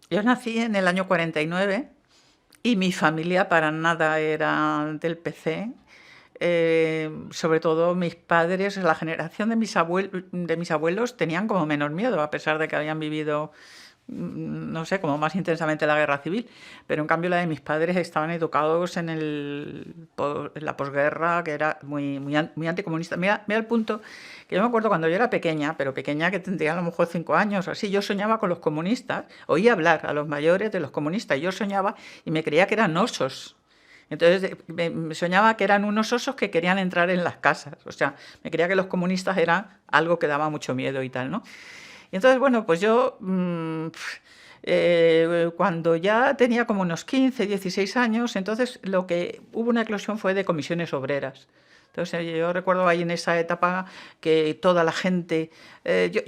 Yo nací en el año 49 y mi familia para nada era del PC. Sobre todo mis padres, la generación de mis abuelos tenían como menos miedo, a pesar de que habían vivido, no sé, como más intensamente la guerra civil. Pero en cambio la de mis padres estaban educados en la posguerra, que era muy anticomunista. Mira el punto que yo me acuerdo cuando yo era pequeña, pero pequeña que tendría a lo mejor 5 años o así, yo soñaba con los comunistas, oía hablar a los mayores de los comunistas, y yo soñaba y me creía que eran osos. Entonces me soñaba que eran unos osos que querían entrar en las casas. O sea, me creía que los comunistas eran algo que daba mucho miedo y tal, ¿no? Y entonces, bueno, pues yo, cuando ya tenía como unos 15, 16 años, entonces lo que hubo una eclosión fue de comisiones obreras. Entonces yo recuerdo ahí en esa etapa que toda la gente, yo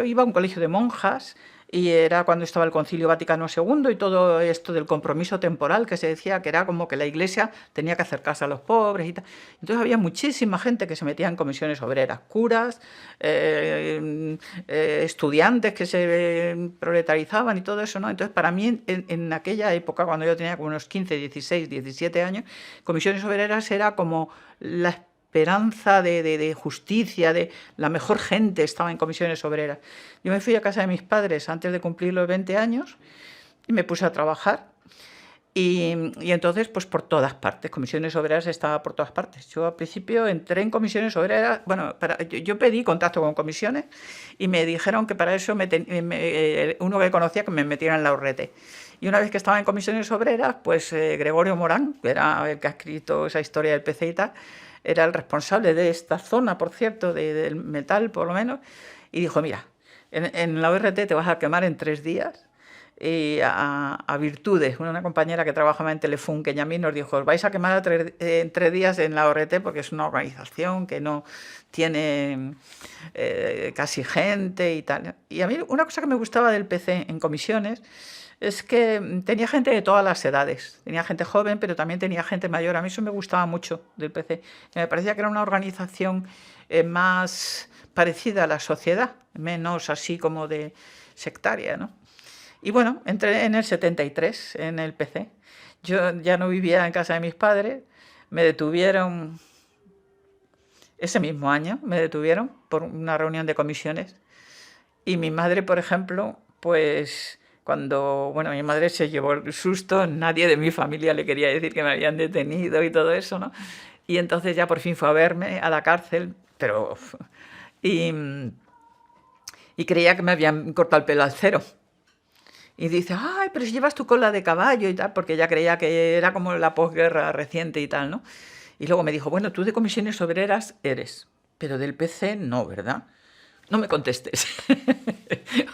iba a un colegio de monjas y era cuando estaba el Concilio Vaticano II y todo esto del compromiso temporal que se decía que era como que la Iglesia tenía que acercarse a los pobres y tal. Entonces había muchísima gente que se metía en comisiones obreras, curas, estudiantes que se proletarizaban y todo eso, ¿no? Entonces para mí en aquella época, cuando yo tenía como unos 15, 16, 17 años, comisiones obreras era como la esperanza de justicia, de la mejor gente estaba en comisiones obreras. Yo me fui a casa de mis padres antes de cumplir los 20 años y me puse a trabajar. Y entonces, pues por todas partes, comisiones obreras estaba por todas partes. Yo al principio entré en comisiones obreras, bueno, yo pedí contacto con comisiones y me dijeron que para eso uno que conocía que me metiera en la Urrete. Y una vez que estaba en comisiones obreras, pues Gregorio Morán, que era el que ha escrito esa historia del PC y tal, era el responsable de esta zona, por cierto, del metal por lo menos, y dijo, mira, en la ORT te vas a quemar en 3 días y a Virtudes, una compañera que trabajaba en Telefún, que ya a mí nos dijo, os vais a quemar en 3 días en la ORT porque es una organización que no tiene casi gente y tal. Y a mí una cosa que me gustaba del PC en comisiones es que tenía gente de todas las edades. Tenía gente joven, pero también tenía gente mayor. A mí eso me gustaba mucho del PC. Me parecía que era una organización más parecida a la sociedad, menos así como de sectaria, ¿no? Y bueno, entré en el 73 en el PC. Yo ya no vivía en casa de mis padres. Me detuvieron ese mismo año, me detuvieron por una reunión de comisiones. Y mi madre, por ejemplo, pues cuando, bueno, mi madre se llevó el susto, nadie de mi familia le quería decir que me habían detenido y todo eso, ¿no? Y entonces ya por fin fue a verme a la cárcel, pero... Y, y creía que me habían cortado el pelo al cero. Y dice, ay, pero si llevas tu cola de caballo y tal, porque ella creía que era como la posguerra reciente y tal, ¿no? Y luego me dijo, bueno, tú de comisiones obreras eres, pero del PC no, ¿verdad? No me contestes.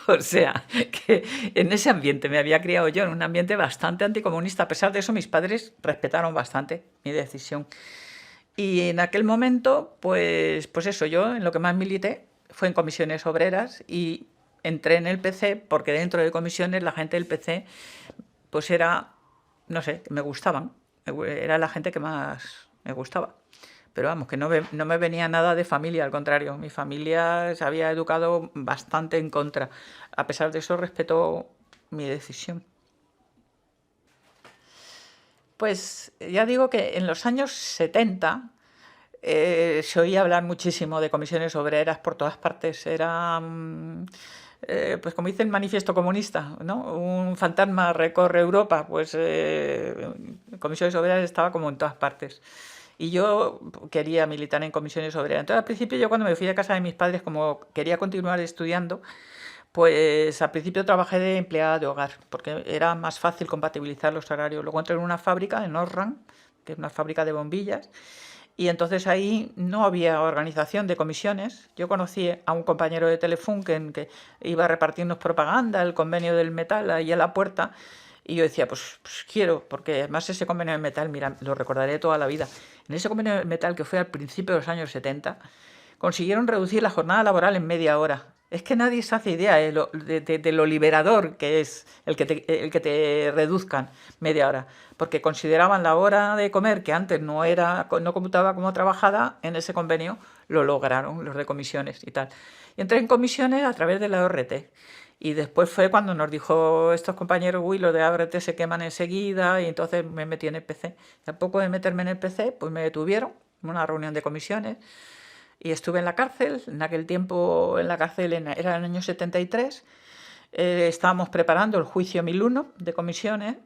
O sea, que en ese ambiente me había criado yo, en un ambiente bastante anticomunista. A pesar de eso, mis padres respetaron bastante mi decisión. Y en aquel momento, pues eso, yo en lo que más milité fue en comisiones obreras y entré en el PC porque dentro de comisiones la gente del PC pues era, no sé, me gustaban. Era la gente que más me gustaba. Pero vamos, que no me venía nada de familia, al contrario, mi familia se había educado bastante en contra. A pesar de eso, respetó mi decisión. Pues ya digo que en los años 70 se oía hablar muchísimo de comisiones obreras por todas partes. Era, pues como dice el manifiesto comunista, ¿no? Un fantasma recorre Europa, pues comisiones obreras estaba como en todas partes. Y yo quería militar en comisiones obreras. Entonces, al principio, yo cuando me fui de casa de mis padres, como quería continuar estudiando, pues al principio trabajé de empleada de hogar, porque era más fácil compatibilizar los horarios. Luego entré en una fábrica, en Osram, que es una fábrica de bombillas, y entonces ahí no había organización de comisiones. Yo conocí a un compañero de Telefún que iba a repartirnos propaganda, el convenio del metal ahí a la puerta, y yo decía, pues quiero, porque además ese convenio del metal, mira, lo recordaré toda la vida. En ese convenio del metal que fue al principio de los años 70, consiguieron reducir la jornada laboral en media hora. Es que nadie se hace idea de lo liberador que es el que te reduzcan media hora. Porque consideraban la hora de comer, que antes no computaba como trabajada, en ese convenio lo lograron los de comisiones y tal. Y entré en comisiones a través de la ORT. Y después fue cuando nos dijo estos compañeros, uy, los de Ábrete se queman enseguida, y entonces me metí en el PC. Y a poco de meterme en el PC, pues me detuvieron en una reunión de comisiones y estuve en la cárcel. En aquel tiempo en la cárcel era el año 73, estábamos preparando el juicio 1001 de comisiones.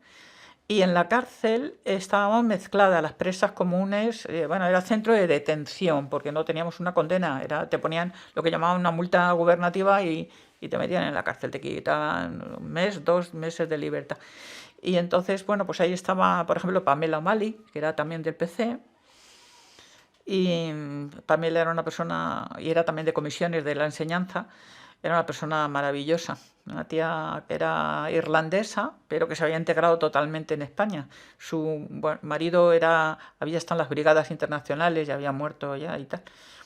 Y en la cárcel estábamos mezcladas las presas comunes, bueno, era centro de detención, porque no teníamos una condena, te ponían lo que llamaban una multa gubernativa y te metían en la cárcel, te quitaban un mes, 2 meses de libertad. Y entonces, bueno, pues ahí estaba, por ejemplo, Pamela O'Malley, que era también del PC, y Pamela era una persona, y era también de comisiones de la enseñanza, era una persona maravillosa, una tía que era irlandesa, pero que se había integrado totalmente en España. Su marido había estado en las brigadas internacionales y había muerto ya y tal.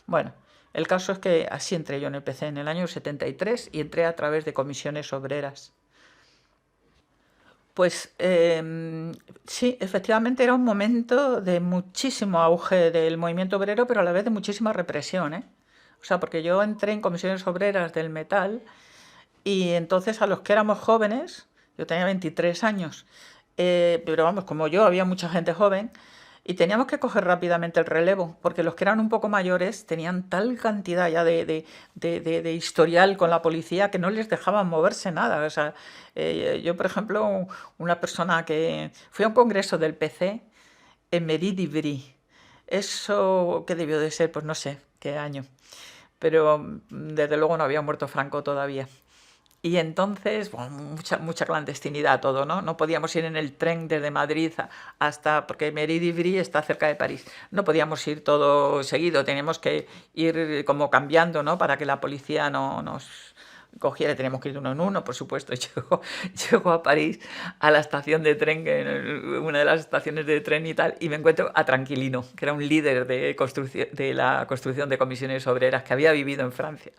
Bueno, el caso es que así entré yo en el PC en el año 73 y entré a través de comisiones obreras. Pues sí, efectivamente era un momento de muchísimo auge del movimiento obrero, pero a la vez de muchísima represión, ¿eh? O sea, porque yo entré en comisiones obreras del metal y entonces a los que éramos jóvenes, yo tenía 23 años, pero vamos, como yo, había mucha gente joven y teníamos que coger rápidamente el relevo, porque los que eran un poco mayores tenían tal cantidad ya de historial con la policía que no les dejaban moverse nada. O sea, yo, por ejemplo, una persona que fui a un congreso del PC en Mérida. Eso, ¿qué debió de ser? Pues no sé qué año, pero desde luego no había muerto Franco todavía. Y entonces, bueno, mucha clandestinidad todo, ¿no? No podíamos ir en el tren desde Madrid hasta, porque Mérida está cerca de París. No podíamos ir todo seguido, teníamos que ir como cambiando, ¿no? Para que la policía no nos cogiera, teníamos que ir de uno en uno, por supuesto. Llego a París, a la estación de tren, una de las estaciones de tren y tal, y me encuentro a Tranquilino, que era un líder de la construcción de comisiones obreras que había vivido en Francia.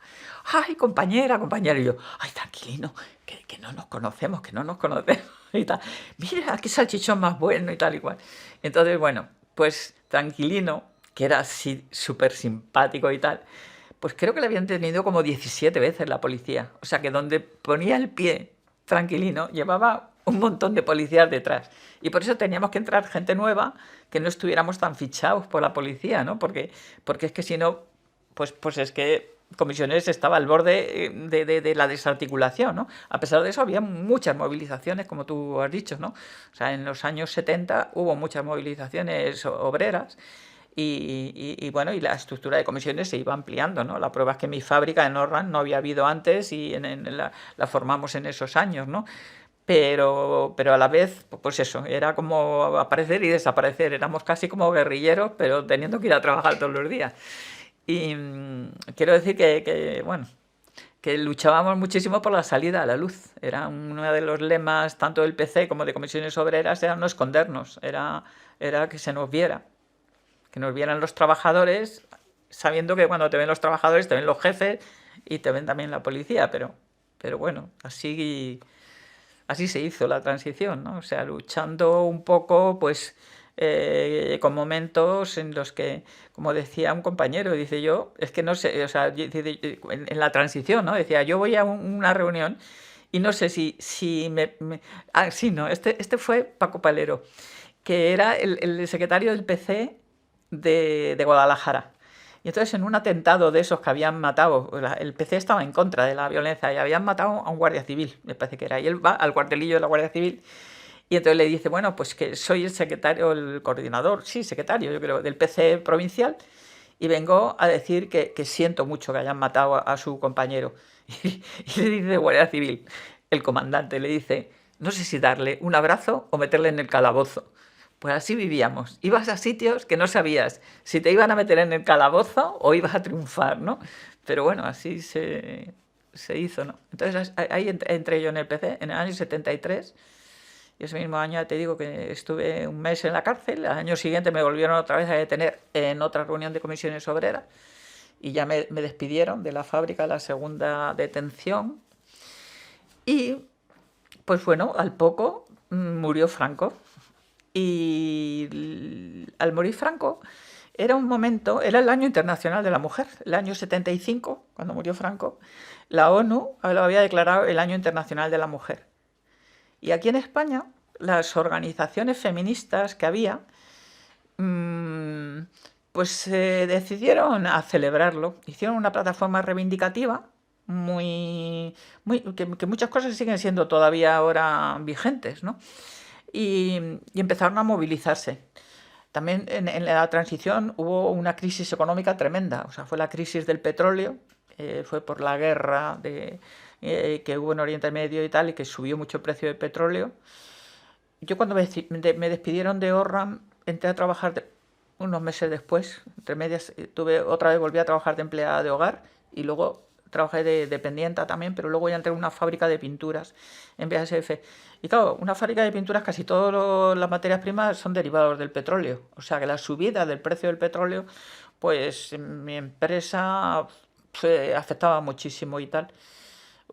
¡Ay, compañera, compañera! Y yo, ¡ay, Tranquilino! Que no nos conocemos, que no nos conocemos y tal. Mira, qué salchichón más bueno y tal y cual. Entonces, bueno, pues Tranquilino, que era así súper simpático y tal, pues creo que le habían detenido como 17 veces la policía. O sea que donde ponía el pie Tranquilino llevaba un montón de policías detrás. Y por eso teníamos que entrar gente nueva, que no estuviéramos tan fichados por la policía, ¿no? Porque es que si no, pues es que Comisiones estaba al borde de la desarticulación, ¿no? A pesar de eso había muchas movilizaciones, como tú has dicho, ¿no? O sea, en los años 70 hubo muchas movilizaciones obreras y bueno, y la estructura de comisiones se iba ampliando, ¿no? La prueba es que mi fábrica en Orran no había habido antes y la formamos en esos años, ¿no? Pero a la vez, pues eso, era como aparecer y desaparecer. Éramos casi como guerrilleros, pero teniendo que ir a trabajar todos los días. Y quiero decir bueno, que luchábamos muchísimo por la salida a la luz. Era uno de los lemas tanto del PC como de comisiones obreras, era no escondernos, era que se nos viera, que nos vieran los trabajadores, sabiendo que cuando te ven los trabajadores te ven los jefes y te ven también la policía, pero bueno, así se hizo la transición, ¿no? O sea, luchando un poco, pues, con momentos en los que, como decía un compañero, dice yo, es que no sé, o sea, en la transición, ¿no? Decía, yo voy a una reunión y no sé si ah, sí, no, este fue Paco Palero, que era el secretario del PC de Guadalajara. Y entonces en un atentado de esos que habían matado, el PC estaba en contra de la violencia y habían matado a un guardia civil, me parece que era, y él va al cuartelillo de la Guardia Civil y entonces le dice, bueno, pues que soy el secretario, el coordinador, sí, secretario, yo creo, del PC provincial y vengo a decir que siento mucho que hayan matado a su compañero. Y le dice Guardia Civil, el comandante le dice, no sé si darle un abrazo o meterle en el calabozo. Pues así vivíamos. Ibas a sitios que no sabías si te iban a meter en el calabozo o ibas a triunfar, ¿no? Pero bueno, así se hizo, ¿no? Entonces ahí entré yo en el PC en el año 73 y ese mismo año ya te digo que estuve un mes en la cárcel. Al año siguiente me volvieron otra vez a detener en otra reunión de comisiones obreras y ya me despidieron de la fábrica, la segunda detención. Y pues bueno, al poco murió Franco. Y al morir Franco, Era un momento, era el año internacional de la mujer, el año 75, cuando murió Franco, la ONU lo había declarado el año internacional de la mujer. Y aquí en España, las organizaciones feministas que había, pues decidieron a celebrarlo. Hicieron una plataforma reivindicativa que muchas cosas siguen siendo todavía ahora vigentes, ¿no? Y empezaron a movilizarse. También en la transición hubo una crisis económica tremenda, o sea, fue la crisis del petróleo, fue por la guerra que hubo en Oriente Medio y tal, y que subió mucho el precio del petróleo. Yo cuando me despidieron de Orram, entré a trabajar unos meses después, entre medias, volví a trabajar de empleada de hogar y luego trabajé de dependienta también, pero luego ya entré en una fábrica de pinturas en BASF. Y claro, una fábrica de pinturas, casi todas las materias primas son derivados del petróleo. O sea que la subida del precio del petróleo, pues en mi empresa afectaba muchísimo y tal.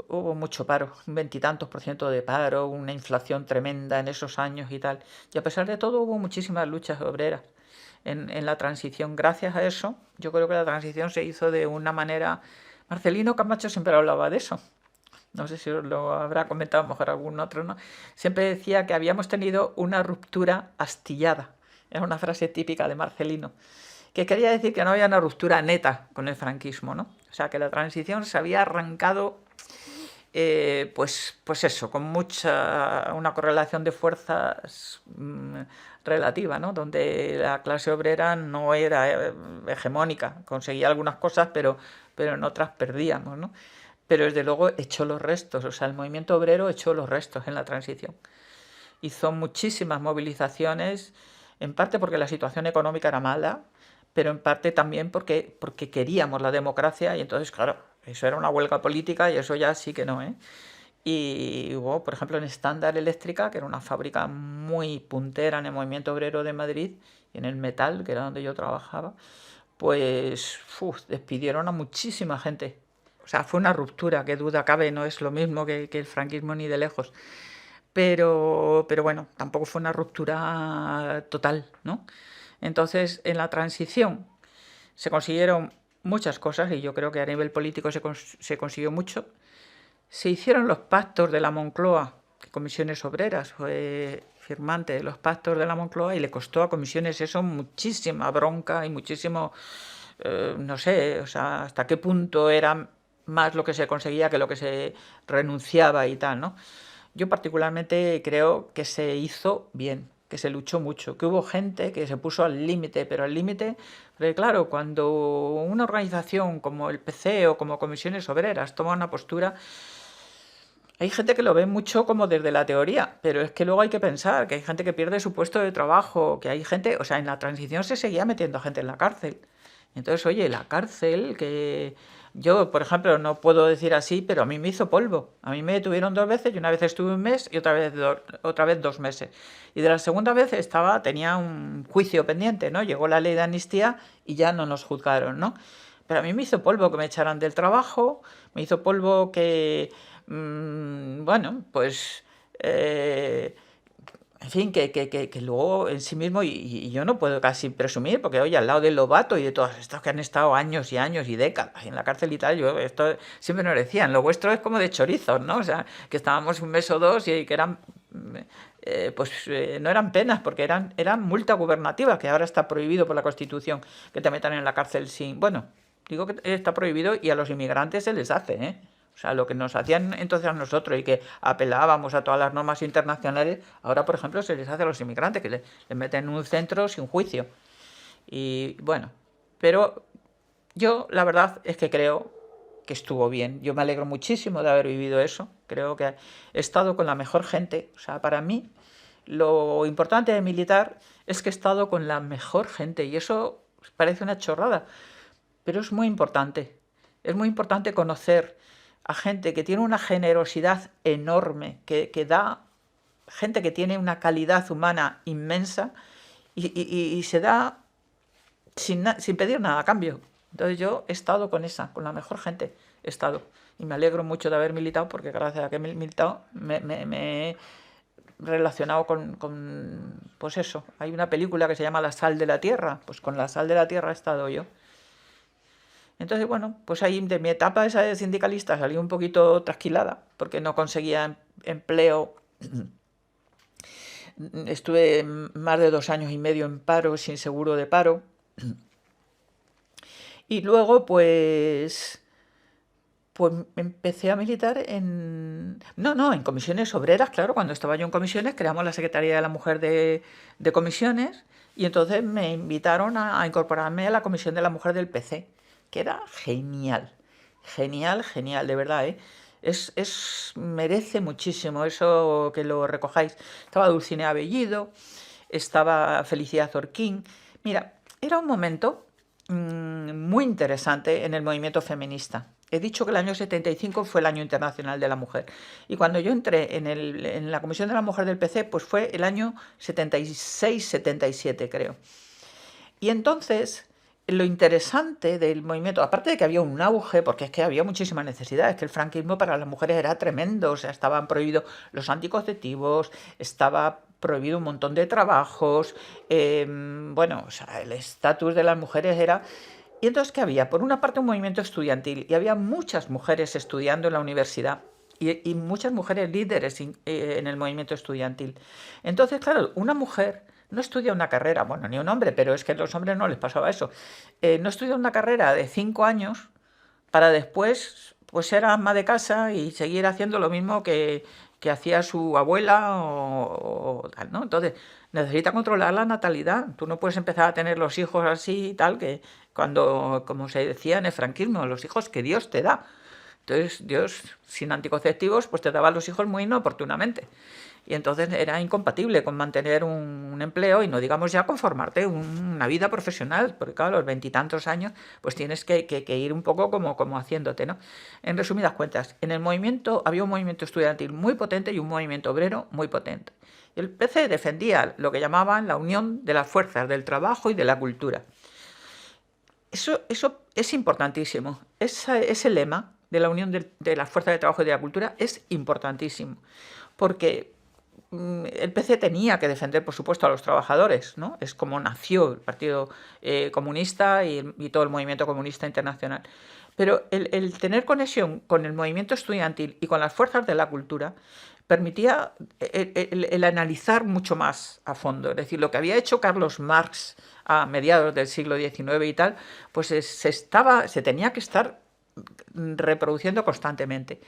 Hubo mucho paro, un veintitantos por ciento de paro, una inflación tremenda en esos años y tal. Y a pesar de todo hubo muchísimas luchas obreras en la transición. Gracias a eso, yo creo que la transición se hizo de una manera... Marcelino Camacho siempre hablaba de eso. No sé si os lo habrá comentado mejor algún otro, ¿no? Siempre decía que habíamos tenido una ruptura astillada. Era una frase típica de Marcelino, que quería decir que no había una ruptura neta con el franquismo, ¿no? O sea, que la transición se había arrancado, pues eso, con una correlación de fuerzas relativa, ¿no? Donde la clase obrera no era hegemónica, conseguía algunas cosas, pero en otras perdíamos, ¿no? Pero desde luego echó los restos, o sea, el movimiento obrero echó los restos en la transición. Hizo muchísimas movilizaciones, en parte porque la situación económica era mala, pero en parte también porque queríamos la democracia y entonces, claro, eso era una huelga política y eso ya sí que no, ¿eh? Y hubo, por ejemplo, en Standard Eléctrica, que era una fábrica muy puntera en el movimiento obrero de Madrid, y en el metal, que era donde yo trabajaba, pues despidieron a muchísima gente. O sea, fue una ruptura, qué duda cabe, no es lo mismo que el franquismo ni de lejos. Pero bueno, tampoco fue una ruptura total, ¿no? Entonces, en la transición se consiguieron muchas cosas y yo creo que a nivel político se consiguió mucho. Se hicieron los pactos de la Moncloa, Comisiones Obreras fue firmante de los pactos de la Moncloa y le costó a Comisiones eso muchísima bronca y muchísimo, no sé, o sea, hasta qué punto era más lo que se conseguía que lo que se renunciaba y tal, ¿no? Yo particularmente creo que se hizo bien, que se luchó mucho, que hubo gente que se puso al límite, pero al límite, porque claro, cuando una organización como el PC o como Comisiones Obreras toma una postura, hay gente que lo ve mucho como desde la teoría, pero es que luego hay que pensar que hay gente que pierde su puesto de trabajo, que hay gente, o sea, en la transición se seguía metiendo gente en la cárcel. Entonces, oye, la cárcel, que yo, por ejemplo, no puedo decir así, pero a mí me hizo polvo. A mí me detuvieron 2 veces y una vez estuve un mes y otra vez 2 meses. Y de la segunda vez tenía un juicio pendiente, ¿no? Llegó la ley de amnistía y ya no nos juzgaron, ¿no? Pero a mí me hizo polvo que me echaran del trabajo, me hizo polvo que, bueno, pues... en fin, que luego en sí mismo, y yo no puedo casi presumir, porque oye, al lado del Lobato y de todos estos que han estado años y años y décadas en la cárcel y tal, yo esto siempre nos decían, lo vuestro es como de chorizos, ¿no? O sea, que estábamos un mes o dos y que eran, no eran penas, porque eran multa gubernativa, que ahora está prohibido por la Constitución que te metan en la cárcel sin... Bueno, digo que está prohibido y a los inmigrantes se les hace, ¿eh? O sea, lo que nos hacían entonces a nosotros y que apelábamos a todas las normas internacionales, ahora, por ejemplo, se les hace a los inmigrantes, que les meten en un centro sin juicio. Y bueno, pero yo la verdad es que creo que estuvo bien. Yo me alegro muchísimo de haber vivido eso. Creo que he estado con la mejor gente. O sea, para mí lo importante de militar es que he estado con la mejor gente. Y eso parece una chorrada, pero es muy importante. Es muy importante conocer a gente que tiene una generosidad enorme, que da, gente que tiene una calidad humana inmensa y se da sin pedir nada a cambio. Entonces yo he estado con la mejor gente, he estado. Y me alegro mucho de haber militado porque gracias a que he militado relacionado pues eso, hay una película que se llama La sal de la tierra, pues con la sal de la tierra he estado yo. Entonces, bueno, pues ahí de mi etapa esa de sindicalista salí un poquito trasquilada, porque no conseguía empleo. Estuve más de 2 años y medio en paro, sin seguro de paro. Y luego, pues empecé a militar en comisiones obreras, claro. Cuando estaba yo en comisiones, creamos la Secretaría de la Mujer de Comisiones, y entonces me invitaron a incorporarme a la Comisión de la Mujer del PC, que era genial, genial, genial, de verdad, ¿eh? Merece muchísimo eso que lo recojáis. Estaba Dulcinea Bellido, estaba Felicidad Orquín. Mira, era un momento muy interesante en el movimiento feminista. He dicho que el año 75 fue el Año Internacional de la Mujer. Y cuando yo entré en la Comisión de la Mujer del PC, pues fue el año 76-77, creo. Y entonces, lo interesante del movimiento, aparte de que había un auge, porque es que había muchísimas necesidades, que el franquismo para las mujeres era tremendo, o sea, estaban prohibidos los anticonceptivos, estaba prohibido un montón de trabajos, bueno, o sea, el estatus de las mujeres era... Y entonces, ¿qué había? Por una parte, un movimiento estudiantil, y había muchas mujeres estudiando en la universidad, y muchas mujeres líderes en el movimiento estudiantil. Entonces, claro, una mujer no estudia una carrera, bueno, ni un hombre, pero es que a los hombres no les pasaba eso. No estudia una carrera de 5 años para después pues ser ama de casa y seguir haciendo lo mismo que hacía su abuela o tal, ¿no? Entonces, necesita controlar la natalidad. Tú no puedes empezar a tener los hijos así y tal, que cuando, como se decía en el franquismo, los hijos que Dios te da. Entonces, Dios, sin anticonceptivos, pues te daba los hijos muy inoportunamente. Y entonces era incompatible con mantener un empleo y no digamos ya con formarte una vida profesional, porque claro, a los 20 y tantos años pues tienes que ir un poco como haciéndote, ¿no? En resumidas cuentas, en el movimiento había un movimiento estudiantil muy potente y un movimiento obrero muy potente. Y el PC defendía lo que llamaban la unión de las fuerzas del trabajo y de la cultura. Eso es importantísimo. Ese lema de la unión de las fuerzas de trabajo y de la cultura es importantísimo, porque el PC tenía que defender, por supuesto, a los trabajadores, ¿no? Es como nació el Partido Comunista y todo el movimiento comunista internacional. Pero el tener conexión con el movimiento estudiantil y con las fuerzas de la cultura permitía el analizar mucho más a fondo. Es decir, lo que había hecho Carlos Marx a mediados del siglo XIX y tal, pues se tenía que estar reproduciendo constantemente.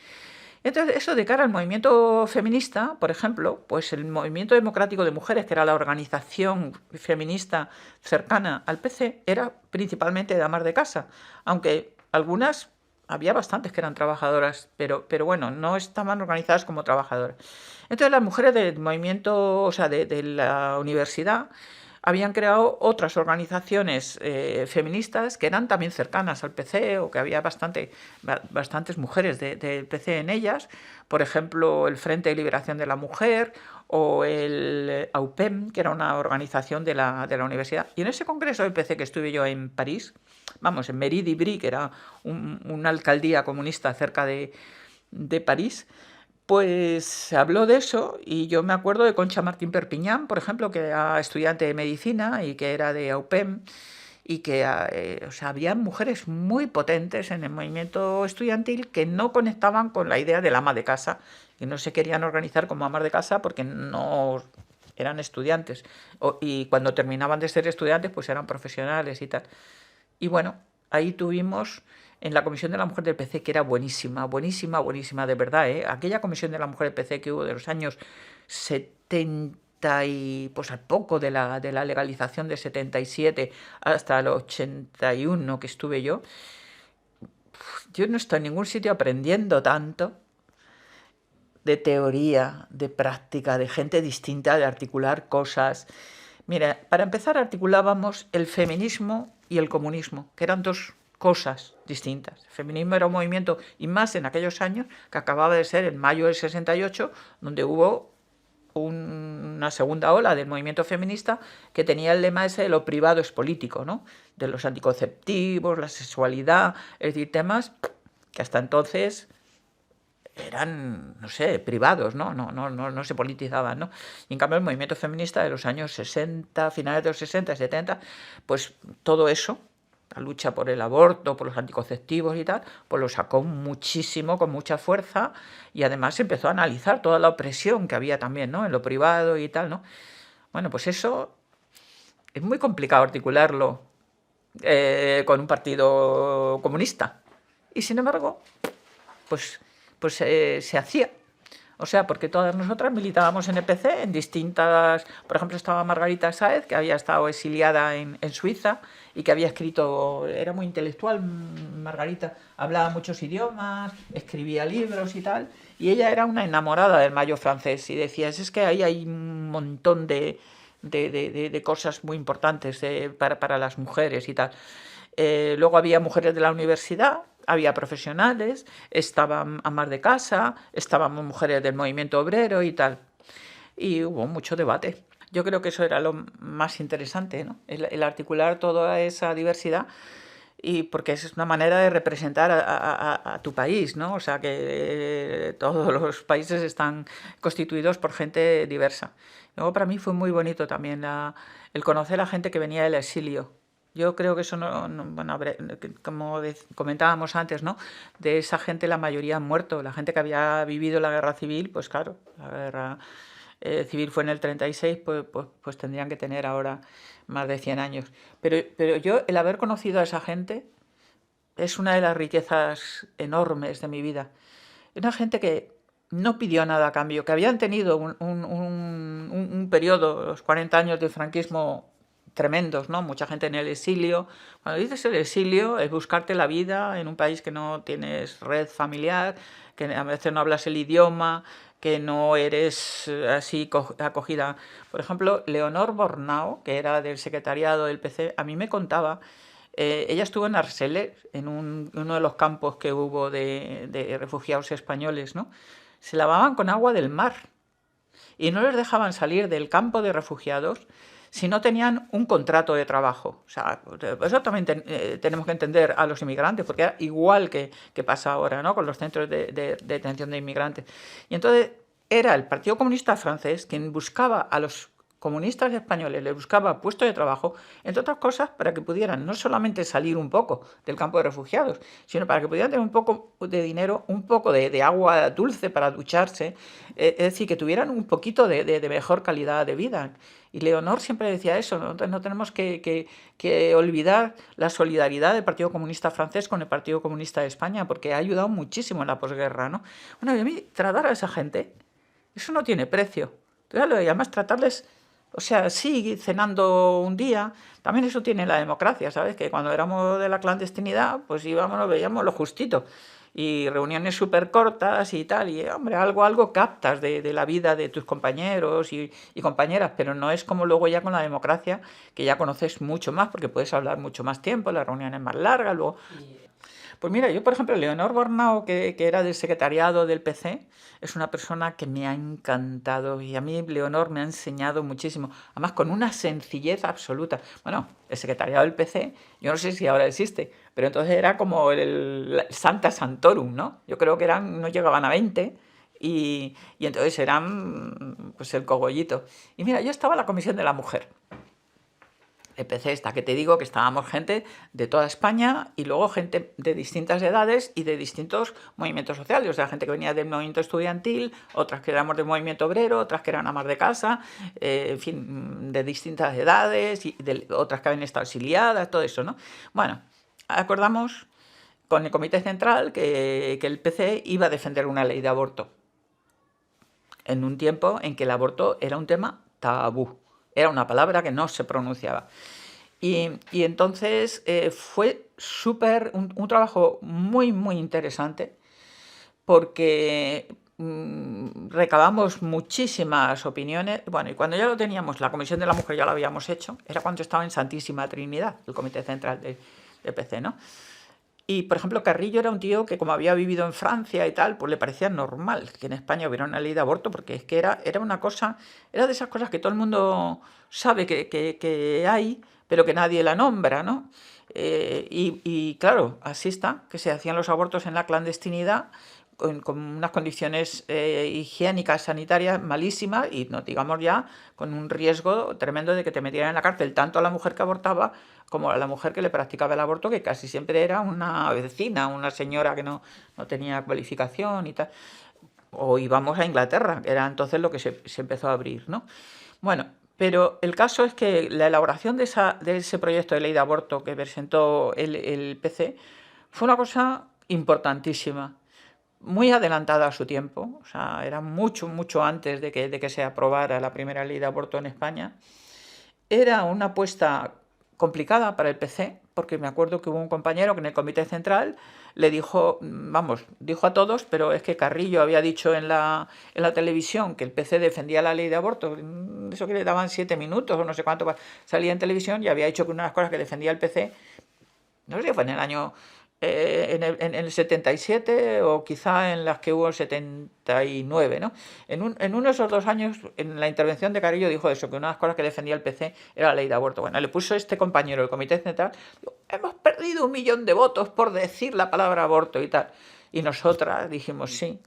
Entonces, eso de cara al movimiento feminista, por ejemplo, pues el Movimiento Democrático de Mujeres, que era la organización feminista cercana al PC, era principalmente de amas de casa, aunque algunas, había bastantes que eran trabajadoras, pero bueno, no estaban organizadas como trabajadoras. Entonces las mujeres del movimiento, o sea, de la universidad, habían creado otras organizaciones feministas que eran también cercanas al PC, o que había bastantes mujeres del PC en ellas, por ejemplo, el Frente de Liberación de la Mujer o el AUPEM, que era una organización de la universidad. Y en ese congreso del PC que estuve yo en París, vamos, en Mairie-d'Ivry, que era una alcaldía comunista cerca de París, pues se habló de eso, y yo me acuerdo de Concha Martín Perpiñán, por ejemplo, que era estudiante de medicina y que era de AUPEM, y que o sea, había mujeres muy potentes en el movimiento estudiantil que no conectaban con la idea del ama de casa, y no se querían organizar como amas de casa porque no eran estudiantes, y cuando terminaban de ser estudiantes pues eran profesionales y tal. Y bueno, ahí tuvimos en la Comisión de la Mujer del PC, que era buenísima, buenísima, buenísima, de verdad, ¿eh? Aquella Comisión de la Mujer del PC que hubo de los años 70 y pues al poco de la legalización de 77 hasta el 81 que estuve yo no estoy en ningún sitio aprendiendo tanto de teoría, de práctica, de gente distinta, de articular cosas. Mira, para empezar articulábamos el feminismo y el comunismo, que eran dos cosas distintas. El feminismo era un movimiento, y más en aquellos años, que acababa de ser en mayo del 68, donde hubo una segunda ola del movimiento feminista que tenía el lema ese de lo privado es político, ¿no? De los anticonceptivos, la sexualidad, es decir, temas que hasta entonces eran, no sé, privados, ¿no? No se politizaban, ¿no? Y en cambio el movimiento feminista de los años 60, finales de los 60 y 70, pues todo eso, la lucha por el aborto, por los anticonceptivos y tal, pues lo sacó muchísimo, con mucha fuerza, y además empezó a analizar toda la opresión que había también, ¿no? En lo privado y tal, ¿no? Bueno, pues eso es muy complicado articularlo con un partido comunista. Y sin embargo, pues, se hacía. O sea, porque todas nosotras militábamos en el PC, en distintas... Por ejemplo, estaba Margarita Sáez, que había estado exiliada en Suiza y que había escrito... Era muy intelectual, Margarita. Hablaba muchos idiomas, escribía libros y tal. Y ella era una enamorada del Mayo francés. Y decía, es que ahí hay un montón de cosas muy importantes para las mujeres y tal. Luego había mujeres de la universidad, había profesionales, estaban amas de casa, estábamos mujeres del movimiento obrero y tal. Y hubo mucho debate. Yo creo que eso era lo más interesante, ¿no? El articular toda esa diversidad, y porque es una manera de representar a tu país, ¿no? O sea, que todos los países están constituidos por gente diversa. Luego para mí fue muy bonito también el conocer a gente que venía del exilio. Yo creo que eso bueno, como comentábamos antes, ¿no? De esa gente la mayoría han muerto. La gente que había vivido la guerra civil, pues claro, la guerra civil fue en el 36, pues tendrían que tener ahora más de 100 años. Pero yo, el haber conocido a esa gente es una de las riquezas enormes de mi vida. Una gente que no pidió nada a cambio, que habían tenido un periodo, los 40 años del franquismo, tremendos, ¿no? Mucha gente en el exilio. Cuando dices el exilio, es buscarte la vida en un país que no tienes red familiar, que a veces no hablas el idioma, que no eres así acogida. Por ejemplo, Leonor Bornau, que era del secretariado del PC, a mí me contaba, ella estuvo en Arcelés, en uno de los campos que hubo de refugiados españoles, ¿no? Se lavaban con agua del mar y no les dejaban salir del campo de refugiados si no tenían un contrato de trabajo. O sea, eso también tenemos que entender a los inmigrantes, porque era igual que pasa ahora, ¿no? Con los centros de detención de inmigrantes. Y entonces era el Partido Comunista francés quien buscaba a los comunistas españoles, les buscaba puestos de trabajo, entre otras cosas, para que pudieran no solamente salir un poco del campo de refugiados, sino para que pudieran tener un poco de dinero, un poco de agua dulce para ducharse, es decir, que tuvieran un poquito de mejor calidad de vida. Y Leonor siempre decía eso, no tenemos que olvidar la solidaridad del Partido Comunista francés con el Partido Comunista de España, porque ha ayudado muchísimo en la posguerra, ¿no? Bueno, y a mí tratar a esa gente, eso no tiene precio. Y además tratarles... O sea, sí, cenando un día, también eso tiene la democracia, ¿sabes? Que cuando éramos de la clandestinidad, pues íbamos, nos veíamos lo justito. Y reuniones súper cortas y tal, y hombre, algo captas de la vida de tus compañeros y compañeras, pero no es como luego ya con la democracia, que ya conoces mucho más, porque puedes hablar mucho más tiempo, las reuniones más largas, luego... Pues mira, yo por ejemplo, Leonor Bornau, que era del secretariado del PC, es una persona que me ha encantado, y a mí Leonor me ha enseñado muchísimo, además con una sencillez absoluta. Bueno, el secretariado del PC, yo no sé si ahora existe, pero entonces era como el Santa Santorum, ¿no? Yo creo que no llegaban a 20, y entonces eran pues el cogollito. Y mira, yo estaba en la Comisión de la Mujer. Empecé esta que te digo, que estábamos gente de toda España y luego gente de distintas edades y de distintos movimientos sociales. O sea, gente que venía del movimiento estudiantil, otras que éramos del movimiento obrero, otras que eran amas de casa, en fin, de distintas edades, y otras que habían estado exiliadas, todo eso, ¿no? Bueno, acordamos con el Comité Central que el PC iba a defender una ley de aborto en un tiempo en que el aborto era un tema tabú. Era una palabra que no se pronunciaba. Y entonces fue un trabajo muy, muy interesante, porque recabamos muchísimas opiniones. Bueno, y cuando ya lo teníamos, la Comisión de la Mujer ya lo habíamos hecho, era cuando estaba en Santísima Trinidad, el Comité Central de PC, ¿no? Y, por ejemplo, Carrillo era un tío que, como había vivido en Francia y tal, pues le parecía normal que en España hubiera una ley de aborto, porque es que era una cosa, era de esas cosas que todo el mundo sabe que hay, pero que nadie la nombra, ¿no? Y claro, así está, que se hacían los abortos en la clandestinidad, con unas condiciones higiénicas, sanitarias malísimas y no digamos ya con un riesgo tremendo de que te metieran en la cárcel tanto a la mujer que abortaba como a la mujer que le practicaba el aborto, que casi siempre era una vecina, una señora que no tenía cualificación y tal. O íbamos a Inglaterra, que era entonces lo que se empezó a abrir, ¿no? Bueno, pero el caso es que la elaboración de ese proyecto de ley de aborto que presentó el PC fue una cosa importantísima, muy adelantada a su tiempo, o sea, era mucho, mucho antes de que se aprobara la primera ley de aborto en España. Era una apuesta complicada para el PC, porque me acuerdo que hubo un compañero que en el Comité Central le dijo, vamos, dijo a todos, pero es que Carrillo había dicho en la televisión que el PC defendía la ley de aborto, eso que le daban 7 minutos o no sé cuánto salía en televisión, y había dicho que una de las cosas que defendía el PC, no sé si fue en el año en el 77 o quizá en las que hubo el 79, ¿no? En uno de esos 2 años, en la intervención de Carrillo dijo eso, que una de las cosas que defendía el PC era la ley de aborto. Bueno, le puso este compañero del Comité Central, hemos perdido 1 millón de votos por decir la palabra aborto y tal. Y nosotras dijimos, sí,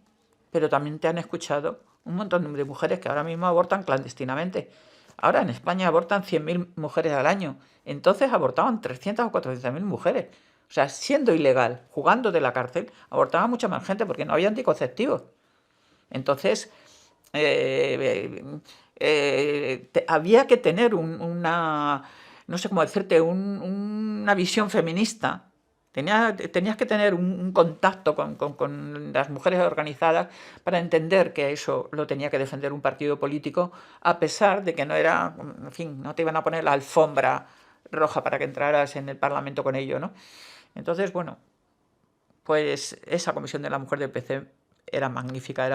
pero también te han escuchado un montón de mujeres que ahora mismo abortan clandestinamente. Ahora en España abortan 100.000 mujeres al año. Entonces abortaban 300 o 400.000 mujeres. O sea, siendo ilegal, jugando de la cárcel, abortaba mucha más gente porque no había anticonceptivos. Entonces, había que tener no sé cómo decirte, una visión feminista. Tenías que tener un contacto con las mujeres organizadas para entender que eso lo tenía que defender un partido político, a pesar de que no era, en fin, no te iban a poner la alfombra roja para que entraras en el Parlamento con ello, ¿no? Entonces, bueno, pues esa comisión de la mujer del PC era magnífica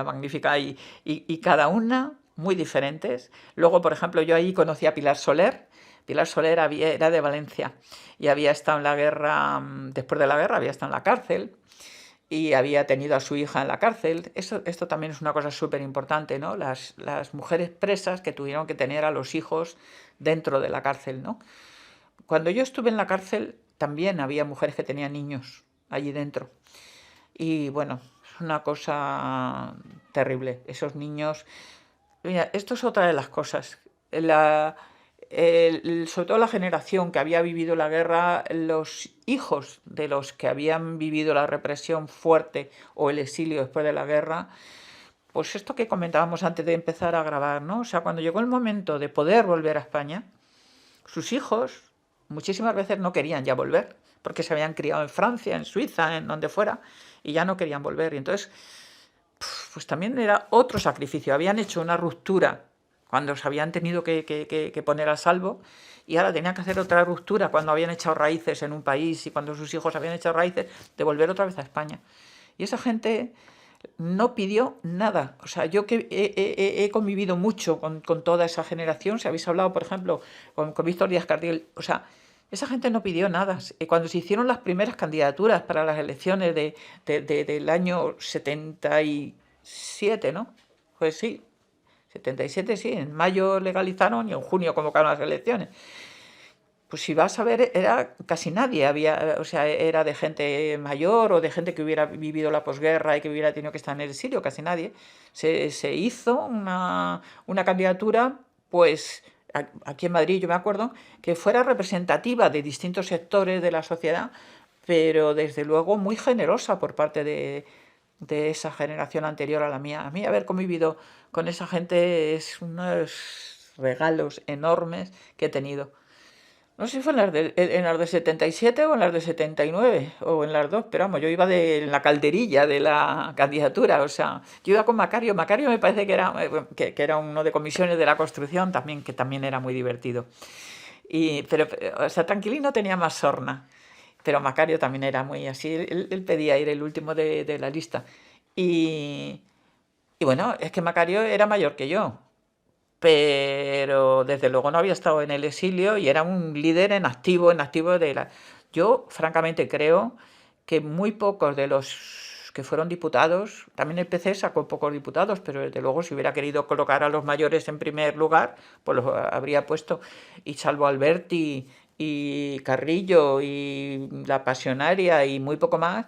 y cada una muy diferentes. Luego, por ejemplo, yo ahí conocí a Pilar Soler. Pilar Soler era de Valencia y había estado en la guerra, después de la guerra había estado en la cárcel y había tenido a su hija en la cárcel. Esto también es una cosa súper importante, ¿no? Las mujeres presas que tuvieron que tener a los hijos dentro de la cárcel, ¿no? Cuando yo estuve en la cárcel también había mujeres que tenían niños allí dentro. Y bueno, es una cosa terrible. Esos niños... Mira, esto es otra de las cosas. Sobre todo la generación que había vivido la guerra, los hijos de los que habían vivido la represión fuerte o el exilio después de la guerra, pues esto que comentábamos antes de empezar a grabar, ¿no? O sea, cuando llegó el momento de poder volver a España, sus hijos muchísimas veces no querían ya volver, porque se habían criado en Francia, en Suiza, en donde fuera, y ya no querían volver. Y entonces, pues también era otro sacrificio. Habían hecho una ruptura cuando se habían tenido que poner a salvo, y ahora tenían que hacer otra ruptura cuando habían echado raíces en un país y cuando sus hijos habían echado raíces, de volver otra vez a España. Y esa gente no pidió nada. O sea, yo que he convivido mucho con toda esa generación, si habéis hablado, por ejemplo, con Víctor Díaz Cardiel, o sea, esa gente no pidió nada. Cuando se hicieron las primeras candidaturas para las elecciones del año 77, ¿no? Pues sí, 77 sí, en mayo legalizaron y en junio convocaron las elecciones. Pues si vas a ver, era casi nadie, o sea, era de gente mayor o de gente que hubiera vivido la posguerra y que hubiera tenido que estar en el exilio, casi nadie. Se hizo una candidatura, pues aquí en Madrid yo me acuerdo, que fuera representativa de distintos sectores de la sociedad, pero desde luego muy generosa por parte de esa generación anterior a la mía. A mí haber convivido con esa gente es unos regalos enormes que he tenido. No sé si fue en las de 77 o en las de 79, o en las dos, pero vamos, yo iba en la calderilla de la candidatura, o sea, yo iba con Macario. Macario me parece que era uno de comisiones de la construcción también, que también era muy divertido. Pero, o sea, Tranquilino tenía más sorna, pero Macario también era muy así, él pedía ir el último de la lista. Y, y bueno, es que Macario era mayor que yo, pero desde luego no había estado en el exilio y era un líder en activo de la... Yo, francamente, creo que muy pocos de los que fueron diputados, también el PC sacó pocos diputados, pero desde luego si hubiera querido colocar a los mayores en primer lugar, pues los habría puesto, y salvo Alberti y Carrillo y la Pasionaria y muy poco más,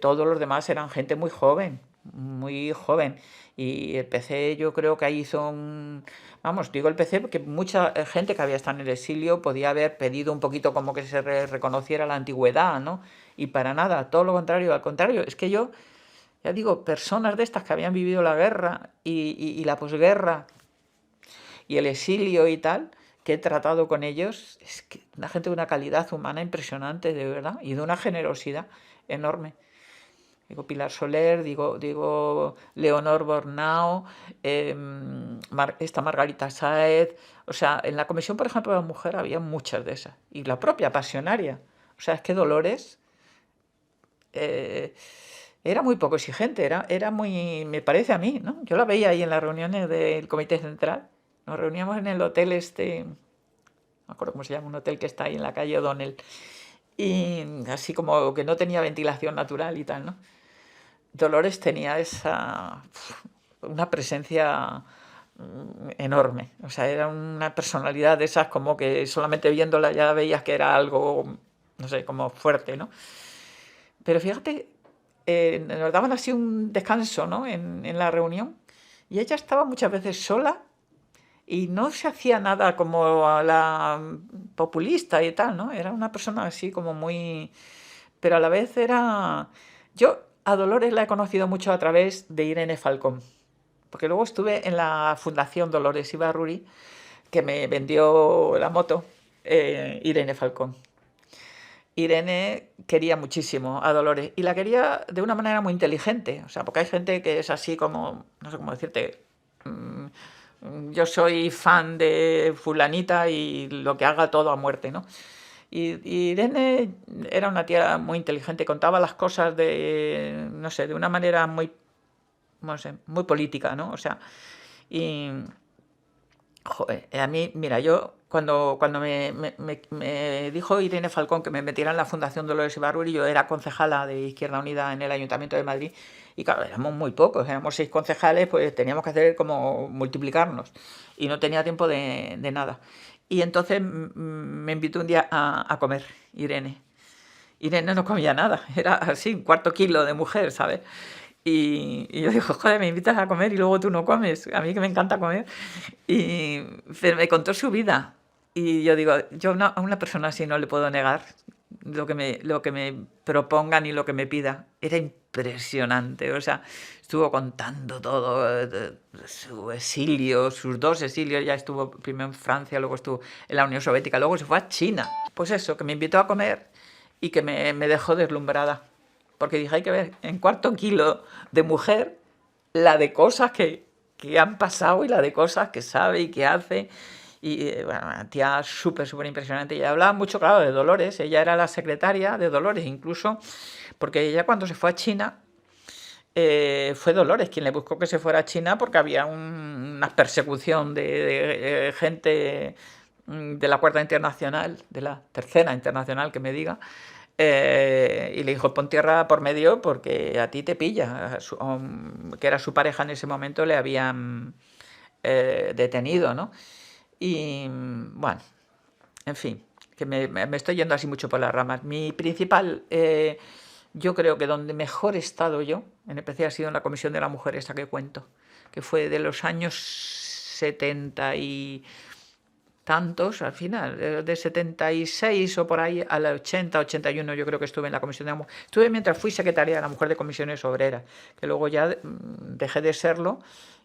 todos los demás eran gente muy joven, muy joven. Y el PC yo creo que ahí hizo un... Vamos, digo el PC porque mucha gente que había estado en el exilio podía haber pedido un poquito como que se reconociera la antigüedad, ¿no? Y para nada, todo lo contrario, al contrario, es que yo, ya digo, personas de estas que habían vivido la guerra y la posguerra y el exilio y tal, que he tratado con ellos, es que una gente de una calidad humana impresionante, de verdad, y de una generosidad enorme. Digo Pilar Soler, digo Leonor Bornao, esta Margarita Sáez. O sea, en la Comisión, por ejemplo, de la Mujer había muchas de esas. Y la propia Pasionaria. O sea, es que Dolores eh, era muy poco exigente, era muy, me parece a mí, ¿no? Yo la veía ahí en las reuniones del Comité Central. Nos reuníamos en el hotel no me acuerdo cómo se llama, un hotel que está ahí en la calle O'Donnell. Y así como que no tenía ventilación natural y tal, ¿no? Dolores tenía una presencia enorme. O sea, era una personalidad de esas como que solamente viéndola ya veías que era algo, no sé, como fuerte, ¿no? Pero fíjate, nos daban así un descanso, ¿no? En la reunión. Y ella estaba muchas veces sola y no se hacía nada como a la populista y tal, ¿no? Era una persona así como muy... Pero a la vez era... Yo a Dolores la he conocido mucho a través de Irene Falcón, porque luego estuve en la Fundación Dolores Ibarruri, que me vendió la moto, Irene Falcón. Irene quería muchísimo a Dolores y la quería de una manera muy inteligente, o sea, porque hay gente que es así como, no sé cómo decirte, yo soy fan de fulanita y lo que haga todo a muerte, ¿no? Y Irene era una tía muy inteligente, contaba las cosas de, no sé, de una manera muy, no sé, muy política, ¿no? O sea, y joder, a mí, mira, yo cuando me dijo Irene Falcón que me metiera en la Fundación Dolores Ibarruri, yo era concejala de Izquierda Unida en el Ayuntamiento de Madrid y claro, éramos muy pocos, éramos 6 concejales, pues teníamos que hacer como multiplicarnos y no tenía tiempo de nada. Y entonces me invitó un día a comer, Irene. Irene no comía nada, era así, un cuarto kilo de mujer, ¿sabes? Y yo digo, joder, me invitas a comer y luego tú no comes, a mí que me encanta comer. Pero me contó su vida. Y yo digo, yo a una persona así no le puedo negar lo que me propongan y lo que me pida. Era impresionante, o sea, estuvo contando todo, su exilio, sus 2 exilios, ya estuvo primero en Francia, luego estuvo en la Unión Soviética, luego se fue a China. Pues eso, que me invitó a comer y que me dejó deslumbrada. Porque dije, hay que ver, en cuarto kilo de mujer, la de cosas que han pasado y la de cosas que sabe y que hace. Y bueno, una tía súper, súper impresionante. Y hablaba mucho, claro, de Dolores. Ella era la secretaria de Dolores, incluso, porque ella cuando se fue a China, fue Dolores quien le buscó que se fuera a China porque había una persecución de gente de la Cuarta Internacional, de la Tercera Internacional, que me diga, y le dijo, pon tierra por medio porque a ti te pilla. Que era su pareja en ese momento, le habían detenido, ¿no? Y bueno, en fin, que me estoy yendo así mucho por las ramas. Mi principal, yo creo que donde mejor he estado yo, en especial ha sido en la Comisión de la Mujer, esta que cuento, que fue de los años 70 y tantos, al final, de 76 o por ahí al 80, 81 yo creo que estuve en la Comisión de la Mujer. Estuve mientras fui secretaria de la Mujer de Comisiones Obreras, que luego ya dejé de serlo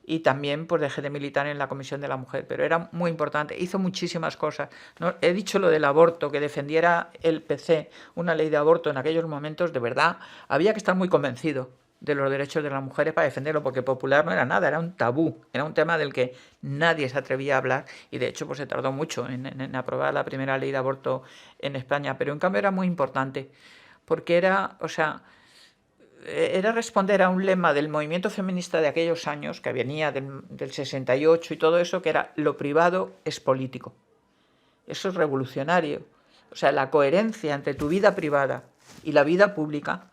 y también pues dejé de militar en la Comisión de la Mujer, pero era muy importante, hizo muchísimas cosas. No, he dicho lo del aborto, que defendiera el PC una ley de aborto en aquellos momentos, de verdad, había que estar muy convencido de los derechos de las mujeres para defenderlo, porque popular no era nada, era un tabú, era un tema del que nadie se atrevía a hablar y de hecho pues se tardó mucho en aprobar la primera ley de aborto en España, pero en cambio era muy importante, porque era, o sea, era responder a un lema del movimiento feminista de aquellos años, que venía del 68 y todo eso, que era lo privado es político. Eso es revolucionario. O sea, la coherencia entre tu vida privada y la vida pública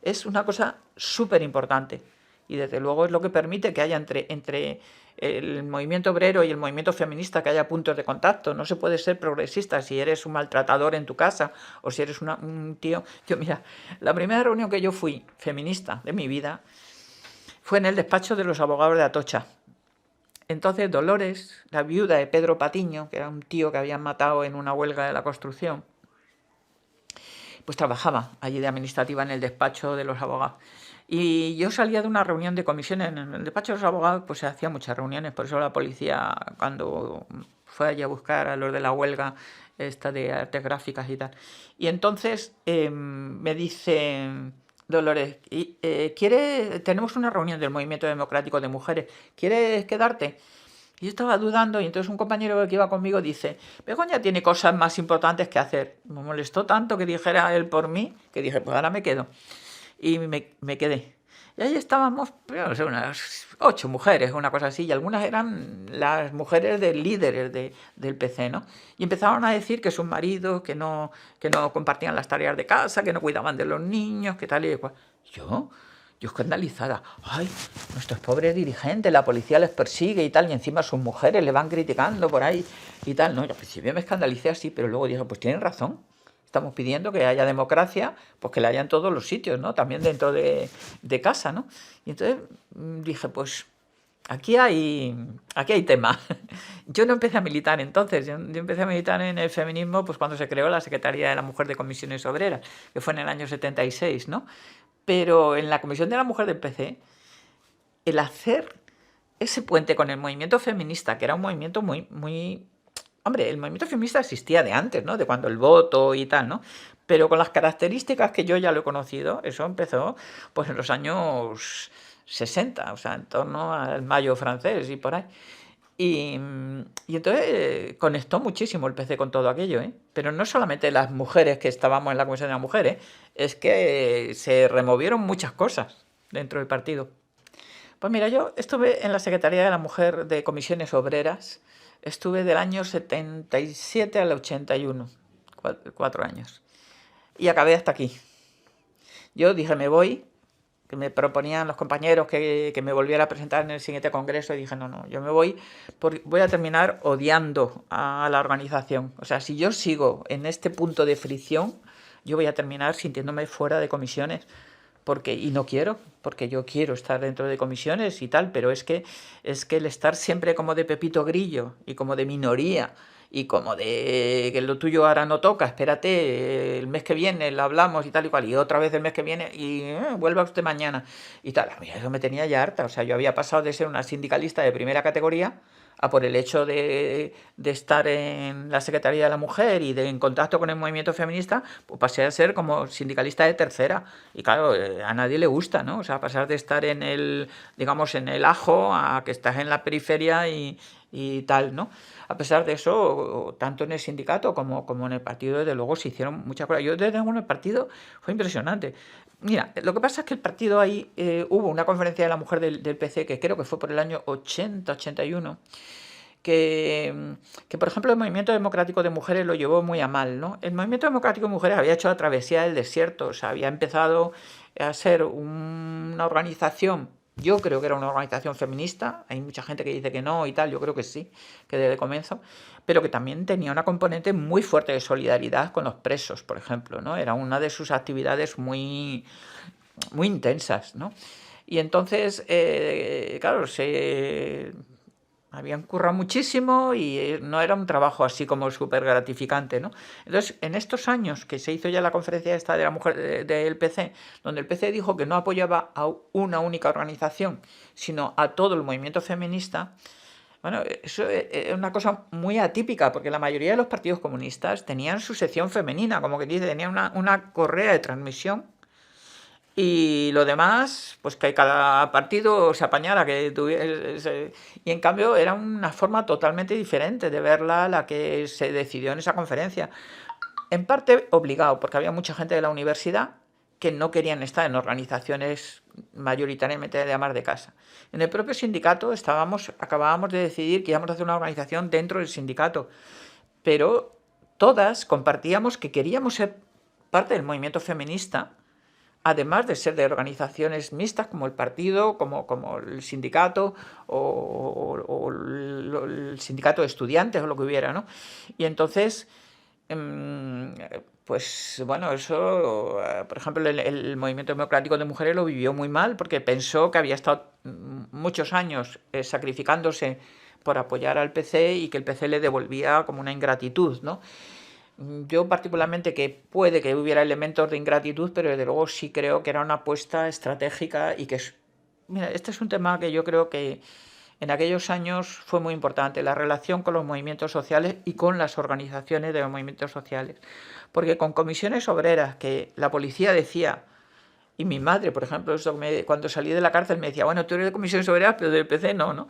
es una cosa súper importante y desde luego es lo que permite que haya entre el movimiento obrero y el movimiento feminista, que haya puntos de contacto. No se puede ser progresista si eres un maltratador en tu casa o si eres un tío. Yo, mira, la primera reunión que yo fui feminista de mi vida fue en el despacho de los abogados de Atocha. Entonces Dolores, la viuda de Pedro Patiño, que era un tío que habían matado en una huelga de la construcción, pues trabajaba allí de administrativa en el despacho de los abogados. Y yo salía de una reunión de comisiones. En el despacho de los abogados pues se hacían muchas reuniones, por eso la policía, cuando fue allí a buscar a los de la huelga esta de artes gráficas y tal. Y entonces me dice Dolores, tenemos una reunión del Movimiento Democrático de Mujeres, ¿quieres quedarte? Y yo estaba dudando y entonces un compañero que iba conmigo dice, Begoña tiene cosas más importantes que hacer. Me molestó tanto que dijera él por mí, que dije, pues ahora me quedo. Y me quedé. Y ahí estábamos, no sé, unas 8 mujeres, una cosa así, y algunas eran las mujeres de líderes del PC, ¿no? Y empezaron a decir que sus maridos, que no compartían las tareas de casa, que no cuidaban de los niños, que tal y cual. Yo escandalizada, ay, nuestros pobres dirigentes, la policía les persigue y tal, y encima sus mujeres le van criticando por ahí y tal. No, yo al principio me escandalicé así, pero luego dije, pues tienen razón. Estamos pidiendo que haya democracia, pues que la haya en todos los sitios, ¿no? También dentro de casa, ¿no? Y entonces dije, pues aquí hay tema. Yo no empecé a militar entonces, yo empecé a militar en el feminismo pues cuando se creó la Secretaría de la Mujer de Comisiones Obreras, que fue en el año 76, ¿no? Pero en la Comisión de la Mujer del PC, el hacer ese puente con el movimiento feminista, que era un movimiento muy... Hombre, el movimiento feminista existía de antes, ¿no? De cuando el voto y tal, ¿no? Pero con las características que yo ya lo he conocido, eso empezó pues en los años 60, o sea, en torno al Mayo francés y por ahí. Y entonces conectó muchísimo el PC con todo aquello, ¿eh? Pero no solamente las mujeres que estábamos en la Comisión de las Mujeres, es que se removieron muchas cosas dentro del partido. Pues mira, yo estuve en la Secretaría de la Mujer de Comisiones Obreras, estuve del año 77 al 81, 4 años, y acabé hasta aquí. Yo dije, me voy, que me proponían los compañeros que me volviera a presentar en el siguiente congreso, y dije, no, yo me voy, porque voy a terminar odiando a la organización. O sea, si yo sigo en este punto de fricción, yo voy a terminar sintiéndome fuera de comisiones, y no quiero, porque yo quiero estar dentro de comisiones y tal, pero es que el estar siempre como de Pepito Grillo y como de minoría y como de que lo tuyo ahora no toca, espérate, el mes que viene lo hablamos y tal y cual, y otra vez el mes que viene y vuelva usted mañana y tal. A mí eso me tenía ya harta. O sea, yo había pasado de ser una sindicalista de primera categoría a, por el hecho de estar en la Secretaría de la Mujer y en contacto con el movimiento feminista, pues pasé a ser como sindicalista de tercera. Y claro, a nadie le gusta, ¿no? O sea, pasar de estar en el, digamos, en el ajo a que estás en la periferia y tal, ¿no? A pesar de eso, tanto en el sindicato como en el partido, desde luego se hicieron muchas cosas. Yo desde luego en el partido fue impresionante. Mira, lo que pasa es que el partido ahí, hubo una conferencia de la mujer del PC, que creo que fue por el año 80-81, que, por ejemplo, el Movimiento Democrático de Mujeres lo llevó muy a mal, ¿no? El Movimiento Democrático de Mujeres había hecho la travesía del desierto, o sea, había empezado a ser una organización. Yo creo que era una organización feminista, hay mucha gente que dice que no y tal, yo creo que sí, que desde el comienzo, pero que también tenía una componente muy fuerte de solidaridad con los presos, por ejemplo, ¿no? Era una de sus actividades muy intensas, ¿no? Y entonces, claro, habían currado muchísimo y no era un trabajo así como súper gratificante, ¿no? Entonces, en estos años que se hizo ya la conferencia esta de la mujer del PC, donde el PC dijo que no apoyaba a una única organización, sino a todo el movimiento feminista, bueno, eso es una cosa muy atípica, porque la mayoría de los partidos comunistas tenían su sección femenina, como que dice, tenían una correa de transmisión. Y lo demás, pues que cada partido se apañara, que tuviese. Y en cambio era una forma totalmente diferente de verla la que se decidió en esa conferencia. En parte obligado, porque había mucha gente de la universidad que no querían estar en organizaciones mayoritariamente de amas de casa. En el propio sindicato acabábamos de decidir que íbamos a hacer una organización dentro del sindicato, pero todas compartíamos que queríamos ser parte del movimiento feminista, además de ser de organizaciones mixtas como el partido, como el sindicato o el sindicato de estudiantes o lo que hubiera, ¿no? Y entonces, em, pues bueno, eso, por ejemplo, el movimiento democrático de mujeres lo vivió muy mal porque pensó que había estado muchos años sacrificándose por apoyar al PC y que el PC le devolvía como una ingratitud, ¿no? Yo particularmente que puede que hubiera elementos de ingratitud, pero desde luego sí creo que era una apuesta estratégica y que es... Mira, este es un tema que yo creo que en aquellos años fue muy importante, la relación con los movimientos sociales y con las organizaciones de los movimientos sociales. Porque con comisiones obreras que la policía decía, y mi madre, por ejemplo, cuando salí de la cárcel me decía, bueno, tú eres de comisiones obreras, pero del PC no, ¿no?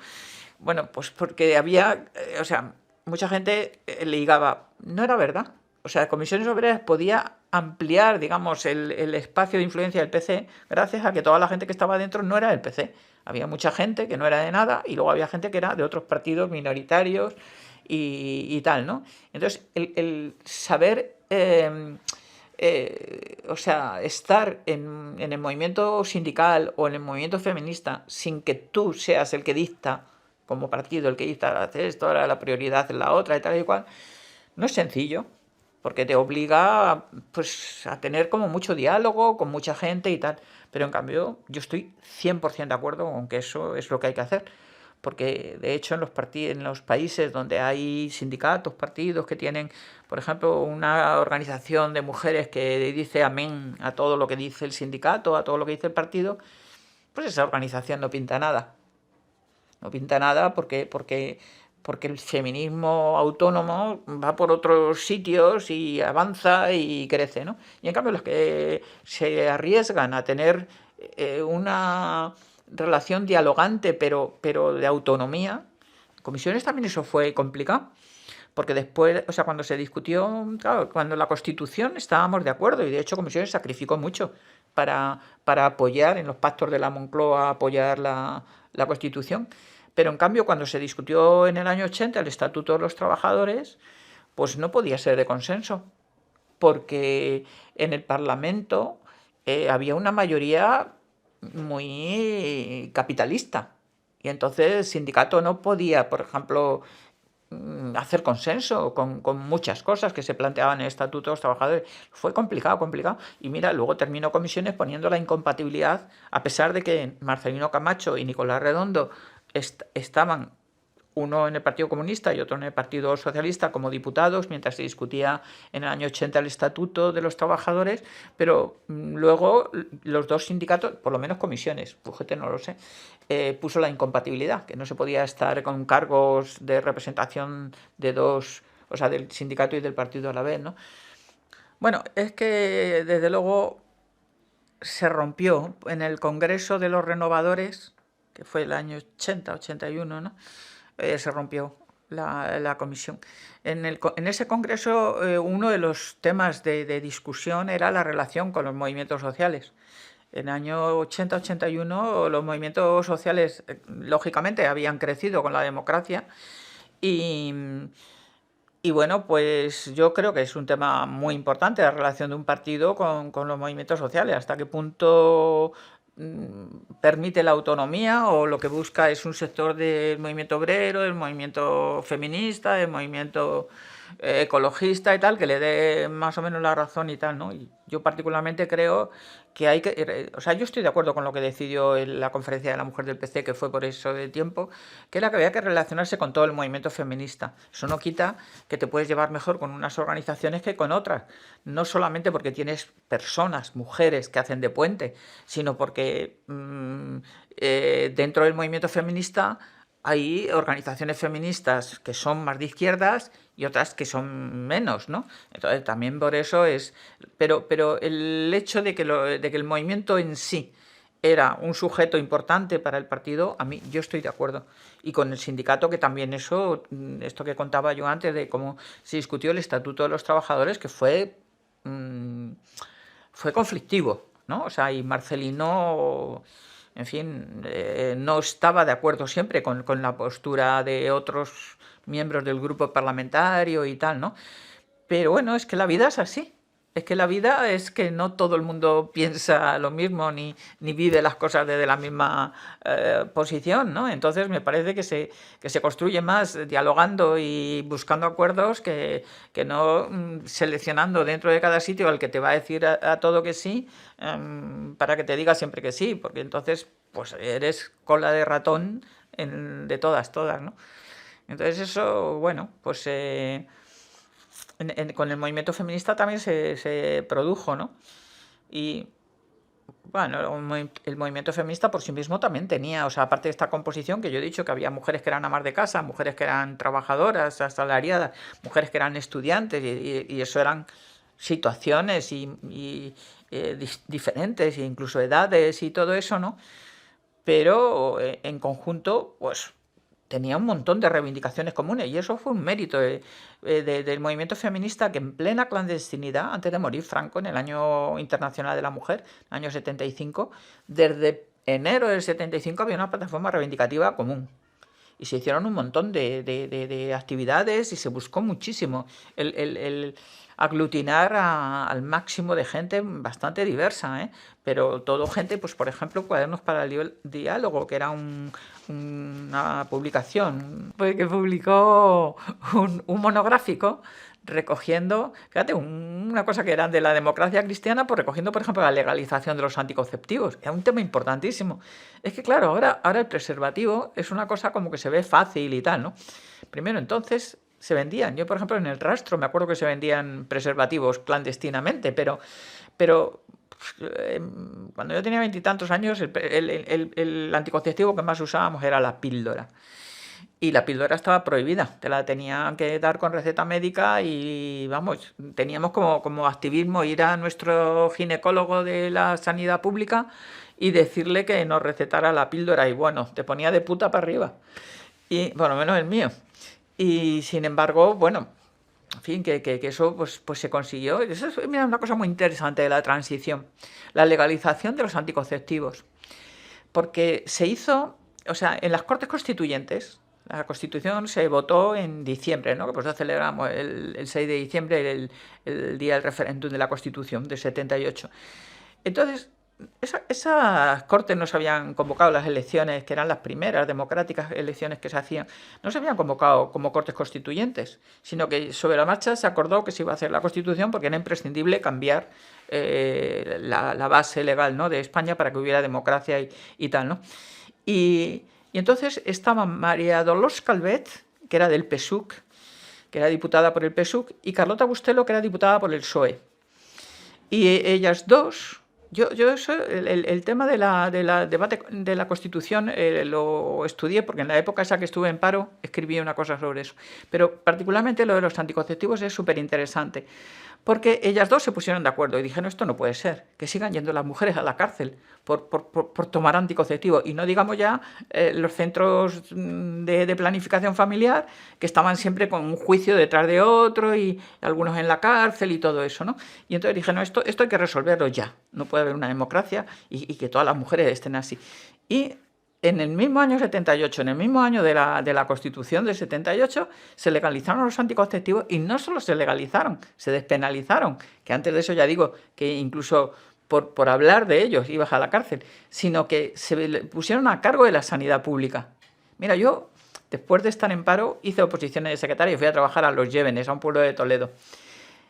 Bueno, pues porque había, o sea, mucha gente le ligaba, no era verdad. O sea, Comisiones Obreras podía ampliar, digamos, el espacio de influencia del PC gracias a que toda la gente que estaba dentro no era del PC. Había mucha gente que no era de nada y luego había gente que era de otros partidos minoritarios y tal, ¿no? Entonces, el saber, o sea, estar en el movimiento sindical o en el movimiento feminista sin que tú seas el que dicta como partido, el que dicta hacer esto, ahora la prioridad es la otra y tal y cual, no es sencillo, porque te obliga pues, a tener como mucho diálogo con mucha gente y tal. Pero en cambio yo estoy 100% de acuerdo con que eso es lo que hay que hacer. Porque de hecho en los países donde hay sindicatos, partidos que tienen, por ejemplo, una organización de mujeres que dice amén a todo lo que dice el sindicato, a todo lo que dice el partido, pues esa organización no pinta nada. No pinta nada porque el feminismo autónomo va por otros sitios y avanza y crece, ¿no? Y en cambio los que se arriesgan a tener una relación dialogante pero de autonomía, comisiones también eso fue complicado. Porque después, o sea, cuando se discutió, claro, cuando la Constitución estábamos de acuerdo y de hecho Comisiones sacrificó mucho para apoyar en los pactos de la Moncloa, apoyar la Constitución. Pero en cambio, cuando se discutió en el año 80 el Estatuto de los Trabajadores, pues no podía ser de consenso, porque en el Parlamento había una mayoría muy capitalista. Y entonces el sindicato no podía, por ejemplo, hacer consenso con muchas cosas que se planteaban en el Estatuto de los Trabajadores. Fue complicado, complicado. Y mira, luego terminó Comisiones poniendo la incompatibilidad, a pesar de que Marcelino Camacho y Nicolás Redondo estaban uno en el Partido Comunista y otro en el Partido Socialista como diputados, mientras se discutía en el año 80 el Estatuto de los Trabajadores, pero luego los dos sindicatos, por lo menos Comisiones, UGT no lo sé, puso la incompatibilidad, que no se podía estar con cargos de representación de dos, o sea, del sindicato y del partido a la vez, ¿no? Bueno, es que desde luego se rompió en el Congreso de los Renovadores, que fue el año 80, 81, ¿no? Se rompió la comisión. En ese congreso uno de los temas de discusión era la relación con los movimientos sociales. En el año 80-81 los movimientos sociales lógicamente habían crecido con la democracia y, y bueno, pues yo creo que es un tema muy importante la relación de un partido con los movimientos sociales, hasta qué punto permite la autonomía o lo que busca es un sector del movimiento obrero, del movimiento feminista, del movimiento ecologista y tal, que le dé más o menos la razón y tal, ¿no? Y yo particularmente creo que hay que... O sea, yo estoy de acuerdo con lo que decidió la conferencia de la mujer del PC, que fue por eso de tiempo, que era que había que relacionarse con todo el movimiento feminista. Eso no quita que te puedes llevar mejor con unas organizaciones que con otras. No solamente porque tienes personas, mujeres, que hacen de puente, sino porque dentro del movimiento feminista hay organizaciones feministas que son más de izquierdas y otras que son menos, ¿no? Entonces también por eso es... Pero el hecho de que el movimiento en sí era un sujeto importante para el partido, a mí yo estoy de acuerdo. Y con el sindicato que también eso, esto que contaba yo antes de cómo se discutió el Estatuto de los Trabajadores, que fue conflictivo, ¿no? O sea, y Marcelino, en fin, no estaba de acuerdo siempre con la postura de otros miembros del grupo parlamentario y tal, ¿no? Pero bueno, es que la vida es así. Es que la vida es que no todo el mundo piensa lo mismo ni vive las cosas desde la misma posición, ¿no? Entonces me parece que se construye más dialogando y buscando acuerdos que no seleccionando dentro de cada sitio al que te va a decir a todo que sí, para que te diga siempre que sí, porque entonces pues eres cola de ratón de todas, ¿no? Entonces eso, bueno, pues con el movimiento feminista también se produjo, ¿no? Y bueno, el movimiento feminista por sí mismo también tenía, o sea, aparte de esta composición que yo he dicho que había mujeres que eran amas de casa, mujeres que eran trabajadoras, asalariadas, mujeres que eran estudiantes, y eso eran situaciones diferentes, e incluso edades y todo eso, ¿no? Pero en conjunto, pues tenía un montón de reivindicaciones comunes y eso fue un mérito del movimiento feminista que en plena clandestinidad, antes de morir Franco en el Año Internacional de la Mujer, año 75, desde enero del 75 había una plataforma reivindicativa común. Y se hicieron un montón de actividades y se buscó muchísimo el aglutinar al máximo de gente bastante diversa, ¿eh? Pero todo gente, pues por ejemplo, Cuadernos para el Diálogo, que era una publicación que publicó un monográfico recogiendo, fíjate, una cosa que era de la democracia cristiana, pues recogiendo, por ejemplo, la legalización de los anticonceptivos. Era un tema importantísimo. Es que, claro, ahora el preservativo es una cosa como que se ve fácil y tal, ¿no? Primero, entonces, se vendían. Yo, por ejemplo, en el Rastro me acuerdo que se vendían preservativos clandestinamente, pero cuando yo tenía 20 y tantos años, el anticonceptivo que más usábamos era la píldora. Y la píldora estaba prohibida, te la tenían que dar con receta médica y vamos, teníamos como activismo ir a nuestro ginecólogo de la sanidad pública y decirle que nos recetara la píldora y bueno, te ponía de puta para arriba, y por lo menos el mío. Y sin embargo, bueno, en fin, que eso pues se consiguió. Eso es, mira, una cosa muy interesante de la transición, la legalización de los anticonceptivos, porque se hizo, o sea, en las Cortes Constituyentes. La Constitución se votó en diciembre, ¿no? Que pues celebramos el 6 de diciembre, el día del referéndum de la Constitución del 78. Entonces, esas Cortes no se habían convocado, las elecciones, que eran las primeras democráticas elecciones que se hacían, no se habían convocado como Cortes Constituyentes, sino que sobre la marcha se acordó que se iba a hacer la Constitución porque era imprescindible cambiar la base legal, ¿no?, de España para que hubiera democracia y tal, ¿no? Y entonces estaba María Dolors Calvet, que era del PSUC, que era diputada por el PSUC, y Carlota Bustelo, que era diputada por el PSOE. Y ellas dos, yo eso, el tema de la debate de la Constitución lo estudié porque en la época esa que estuve en paro escribí una cosa sobre eso. Pero particularmente lo de los anticonceptivos es súper interesante, porque ellas dos se pusieron de acuerdo y dijeron, esto no puede ser, que sigan yendo las mujeres a la cárcel por tomar anticonceptivos. Y no digamos ya los centros de planificación familiar, que estaban siempre con un juicio detrás de otro y algunos en la cárcel y todo eso, ¿no? Y entonces dije, no, esto hay que resolverlo ya, no puede haber una democracia y que todas las mujeres estén así. Y en el mismo año 78, en el mismo año de la Constitución del 78, se legalizaron los anticonceptivos y no solo se legalizaron, se despenalizaron, que antes de eso ya digo que incluso por hablar de ellos ibas a la cárcel, sino que se pusieron a cargo de la sanidad pública. Mira, yo, después de estar en paro, hice oposiciones de secretario y fui a trabajar a Los Llévenes, a un pueblo de Toledo.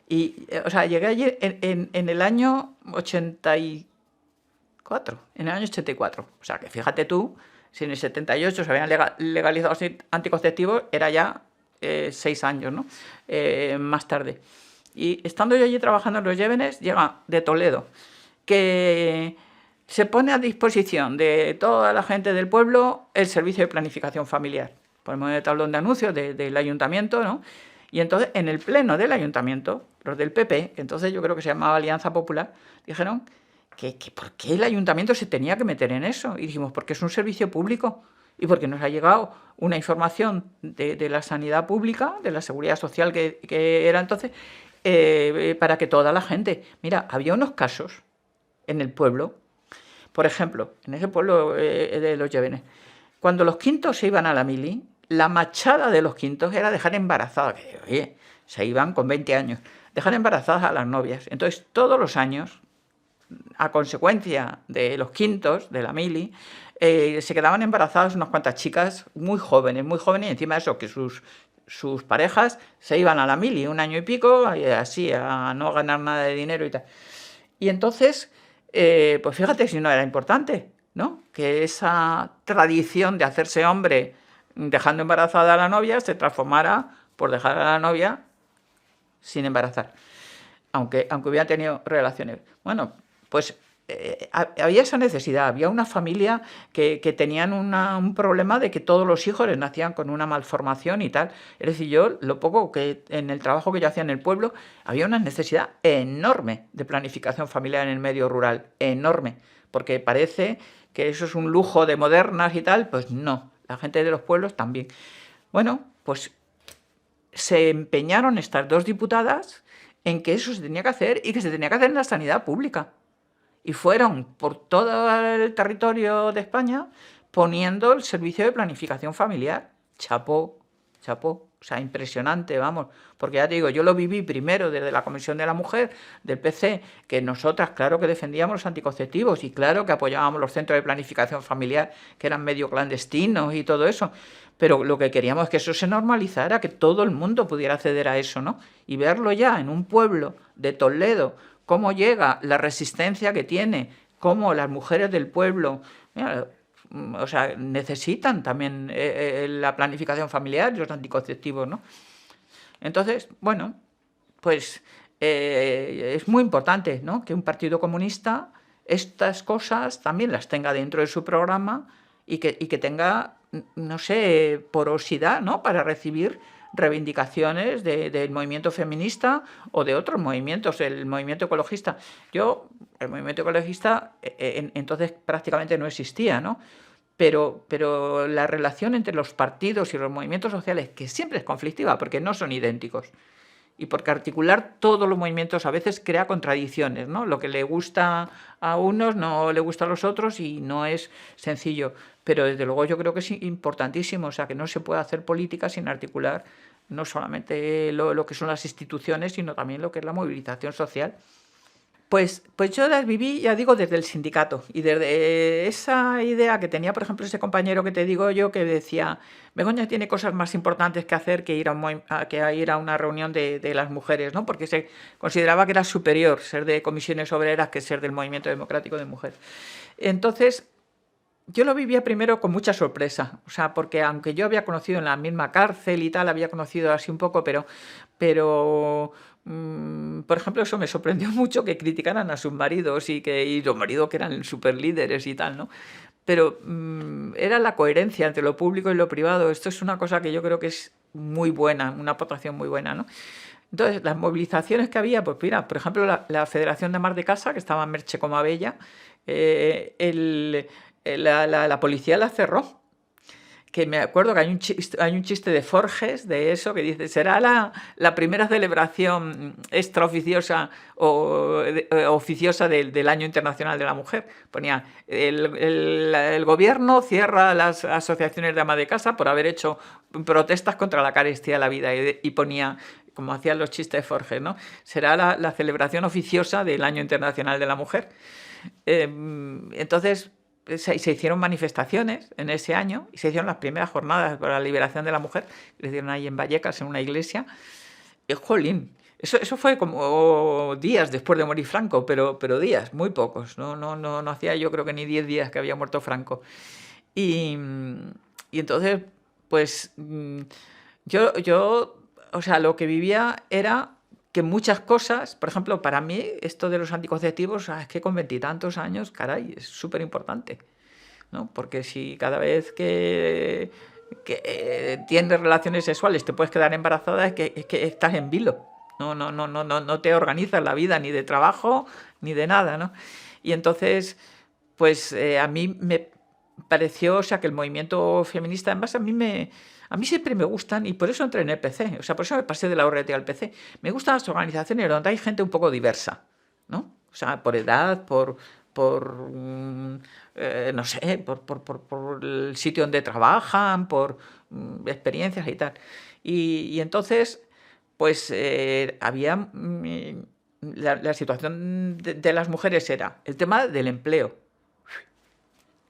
Y, o sea, llegué allí en el año 84, en el año 84. O sea, que fíjate tú, si en el 78 se habían legalizado los anticonceptivos, era ya 6 años, ¿no? Más tarde. Y estando yo allí trabajando en Los Llévenes, llega de Toledo, que se pone a disposición de toda la gente del pueblo el servicio de planificación familiar. Ponemos el tablón de anuncios del ayuntamiento, ¿no? Y entonces, en el pleno del ayuntamiento, los del PP, que entonces yo creo que se llamaba Alianza Popular, dijeron que por qué el ayuntamiento se tenía que meter en eso. Y dijimos, porque es un servicio público y porque nos ha llegado una información de la sanidad pública, de la seguridad social que era entonces, para que toda la gente... Mira, había unos casos en el pueblo, por ejemplo, en ese pueblo de Los Llévenes, cuando los quintos se iban a la mili, la machada de los quintos era dejar embarazada, que oye, se iban con 20 años, dejar embarazadas a las novias. Entonces, todos los años, a consecuencia de los quintos, de la mili, se quedaban embarazadas unas cuantas chicas muy jóvenes, y encima de eso, que sus parejas se iban a la mili 1 año y pico, así, a no ganar nada de dinero y tal. Y entonces, pues fíjate si no era importante, ¿no? Que esa tradición de hacerse hombre dejando embarazada a la novia se transformara por dejar a la novia sin embarazar, aunque hubiera tenido relaciones. Bueno, pues había esa necesidad, había una familia que tenían un problema de que todos los hijos les nacían con una malformación y tal. Es decir, yo, lo poco que en el trabajo que yo hacía en el pueblo, había una necesidad enorme de planificación familiar en el medio rural, enorme, porque parece que eso es un lujo de modernas y tal, pues no, la gente de los pueblos también. Bueno, pues se empeñaron estas 2 diputadas en que eso se tenía que hacer y que se tenía que hacer en la sanidad pública. Y fueron por todo el territorio de España poniendo el servicio de planificación familiar. Chapó, chapó. O sea, impresionante, vamos. Porque ya te digo, yo lo viví primero desde la Comisión de la Mujer, del PC, que nosotras, claro que defendíamos los anticonceptivos y claro que apoyábamos los centros de planificación familiar, que eran medio clandestinos y todo eso. Pero lo que queríamos es que eso se normalizara, que todo el mundo pudiera acceder a eso, ¿no? Y verlo ya en un pueblo de Toledo, cómo llega la resistencia que tiene, cómo las mujeres del pueblo, mira, o sea, necesitan también la planificación familiar y los anticonceptivos, ¿no? Entonces, bueno, pues es muy importante, ¿no?, que un partido comunista estas cosas también las tenga dentro de su programa y que tenga, no sé, porosidad, ¿no?, para recibir reivindicaciones del movimiento feminista o de otros movimientos, el movimiento ecologista. El movimiento ecologista entonces prácticamente no existía, ¿no? Pero la relación entre los partidos y los movimientos sociales, que siempre es conflictiva porque no son idénticos, y porque articular todos los movimientos a veces crea contradicciones, ¿no? Lo que le gusta a unos no le gusta a los otros y no es sencillo. Pero desde luego yo creo que es importantísimo, o sea, que no se puede hacer política sin articular no solamente lo que son las instituciones, sino también lo que es la movilización social. Pues yo las viví, ya digo, desde el sindicato y desde esa idea que tenía, por ejemplo, ese compañero que te digo yo, que decía, Begoña tiene cosas más importantes que hacer que ir a una reunión de las mujeres, ¿no? Porque se consideraba que era superior ser de comisiones obreras que ser del movimiento democrático de mujeres. Entonces, yo lo vivía primero con mucha sorpresa, o sea, porque aunque yo había conocido en la misma cárcel y tal, había conocido así un poco, pero por ejemplo, eso me sorprendió mucho, que criticaran a sus maridos y los maridos que eran super líderes y tal, ¿no? Pero era la coherencia entre lo público y lo privado. Esto es una cosa que yo creo que es muy buena, una aportación muy buena, ¿no? Entonces, las movilizaciones que había, pues mira, por ejemplo, la Federación de Mar de Casa, que estaba en Merche como Abella, la policía la cerró. Que me acuerdo que hay un chiste de Forges de eso, que dice, será la primera celebración extraoficiosa o oficiosa del Año Internacional de la Mujer. Ponía, el gobierno cierra las asociaciones de ama de casa por haber hecho protestas contra la carestía de la vida, y ponía, como hacían los chistes de Forges, ¿no? Será la celebración oficiosa del Año Internacional de la Mujer. Entonces, se hicieron manifestaciones en ese año y se hicieron las primeras jornadas por la liberación de la mujer, que hicieron ahí en Vallecas, en una iglesia. Y, jolín, eso fue como días después de morir Franco, pero días, muy pocos. No hacía, yo creo que ni 10 días que había muerto Franco. Y entonces, pues yo, o sea, lo que vivía era que muchas cosas, por ejemplo, para mí, esto de los anticonceptivos, es que con 20 y tantos años, caray, es súper importante, ¿no? Porque si cada vez que tienes relaciones sexuales te puedes quedar embarazada, es que estás en vilo. No te organizas la vida ni de trabajo ni de nada, ¿no? Y entonces, pues a mí me pareció, o sea, que el movimiento feminista, además a mí siempre me gustan, y por eso entré en el PC, o sea, por eso me pasé de la URT al PC. Me gustan las organizaciones donde hay gente un poco diversa, ¿no? O sea, por edad, por no sé, por el sitio donde trabajan, por experiencias y tal. Y entonces, pues había... la situación de las mujeres era el tema del empleo.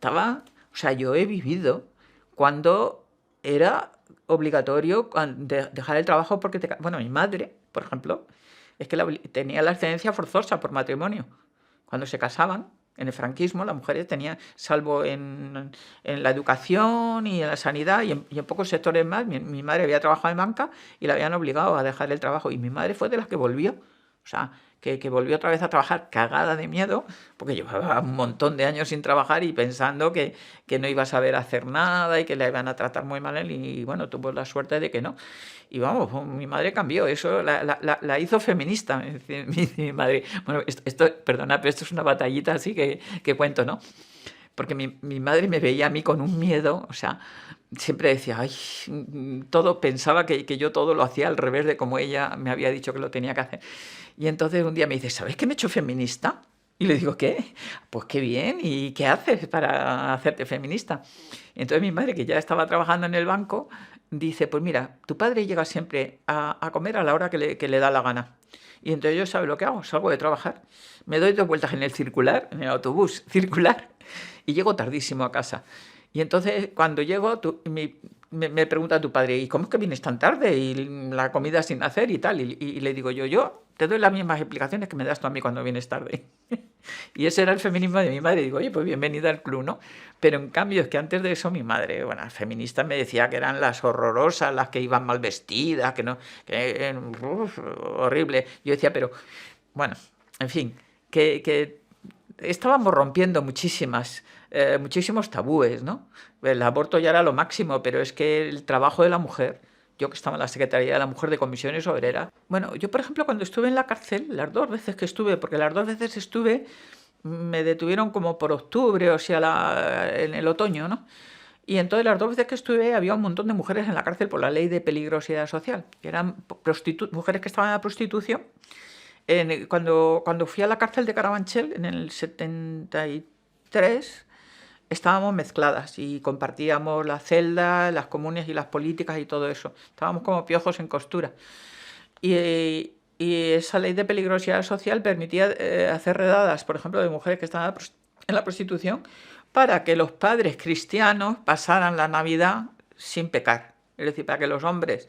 O sea, yo he vivido cuando era obligatorio dejar el trabajo porque bueno, mi madre, por ejemplo, es que tenía la excedencia forzosa por matrimonio. Cuando se casaban, en el franquismo, las mujeres tenían, salvo en la educación y en la sanidad y en pocos sectores más, mi madre había trabajado en banca y la habían obligado a dejar el trabajo. Y mi madre fue de las que volvió. O sea, que volvió otra vez a trabajar cagada de miedo, porque llevaba un montón de años sin trabajar y pensando que no iba a saber hacer nada y que le iban a tratar muy mal. Y bueno, tuvo la suerte de que no. Y vamos, mi madre cambió, eso la hizo feminista, mi madre. Bueno, perdona, pero esto es una batallita así que cuento, ¿no? Porque mi madre me veía a mí con un miedo, o sea, siempre decía, ay, todo, pensaba que yo todo lo hacía al revés de como ella me había dicho que lo tenía que hacer. Y entonces un día me dice, ¿sabes que me he hecho feminista? Y le digo, ¿qué? Pues qué bien, ¿y qué haces para hacerte feminista? Y entonces mi madre, que ya estaba trabajando en el banco, dice, pues mira, tu padre llega siempre a comer a la hora que le da la gana. Y entonces yo, ¿sabes lo que hago? Salgo de trabajar, me doy 2 vueltas en el circular, en el autobús circular, y llego tardísimo a casa. Y entonces cuando llego, me pregunta tu padre, ¿y cómo es que vienes tan tarde? Y la comida sin hacer y tal. Y le digo yo te doy las mismas explicaciones que me das tú a mí cuando vienes tarde. Y ese era el feminismo de mi madre. Digo, oye, pues bienvenida al club, ¿no? Pero en cambio es que antes de eso mi madre, bueno, feminista me decía que eran las horrorosas, las que iban mal vestidas, que no, horrible. Yo decía, pero bueno, en fin, que estábamos rompiendo muchísimos tabúes, ¿no? El aborto ya era lo máximo, pero es que el trabajo de la mujer, yo que estaba en la Secretaría de la Mujer de Comisiones Obreras, bueno, yo por ejemplo cuando estuve en la cárcel, las 2 veces que estuve, porque las 2 veces estuve, me detuvieron como por octubre, o sea, en el otoño, ¿no? Y entonces las 2 veces que estuve había un montón de mujeres en la cárcel por la ley de peligrosidad social, que eran mujeres que estaban en la prostitución. Cuando fui a la cárcel de Carabanchel en el 73, estábamos mezcladas y compartíamos la celda, las comunes y las políticas y todo eso. Estábamos como piojos en costura. Y esa ley de peligrosidad social permitía hacer redadas, por ejemplo, de mujeres que estaban en la prostitución, para que los padres cristianos pasaran la Navidad sin pecar. Es decir, para que los hombres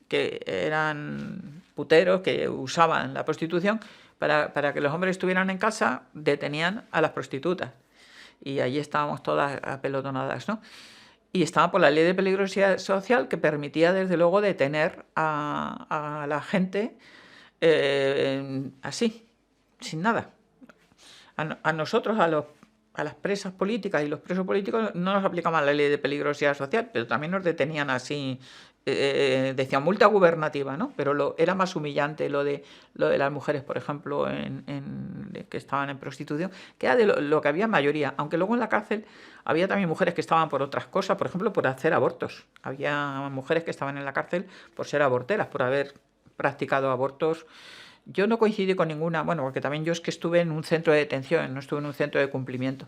que eran puteros, que usaban la prostitución, para que los hombres estuvieran en casa, detenían a las prostitutas. Y allí estábamos todas apelotonadas, ¿no? Y estaba por la ley de peligrosidad social que permitía, desde luego, detener a la gente así, sin nada. A nosotros, a las presas políticas y los presos políticos, no nos aplicaban la ley de peligrosidad social, pero también nos detenían así, decía multa gubernativa, ¿no? Pero era más humillante lo de las mujeres, por ejemplo, que estaban en prostitución, que era de lo que había mayoría, aunque luego en la cárcel había también mujeres que estaban por otras cosas, por ejemplo, por hacer abortos. Había mujeres que estaban en la cárcel por ser aborteras, por haber practicado abortos. Yo no coincidí con ninguna, bueno, porque también yo es que estuve en un centro de detención, no estuve en un centro de cumplimiento.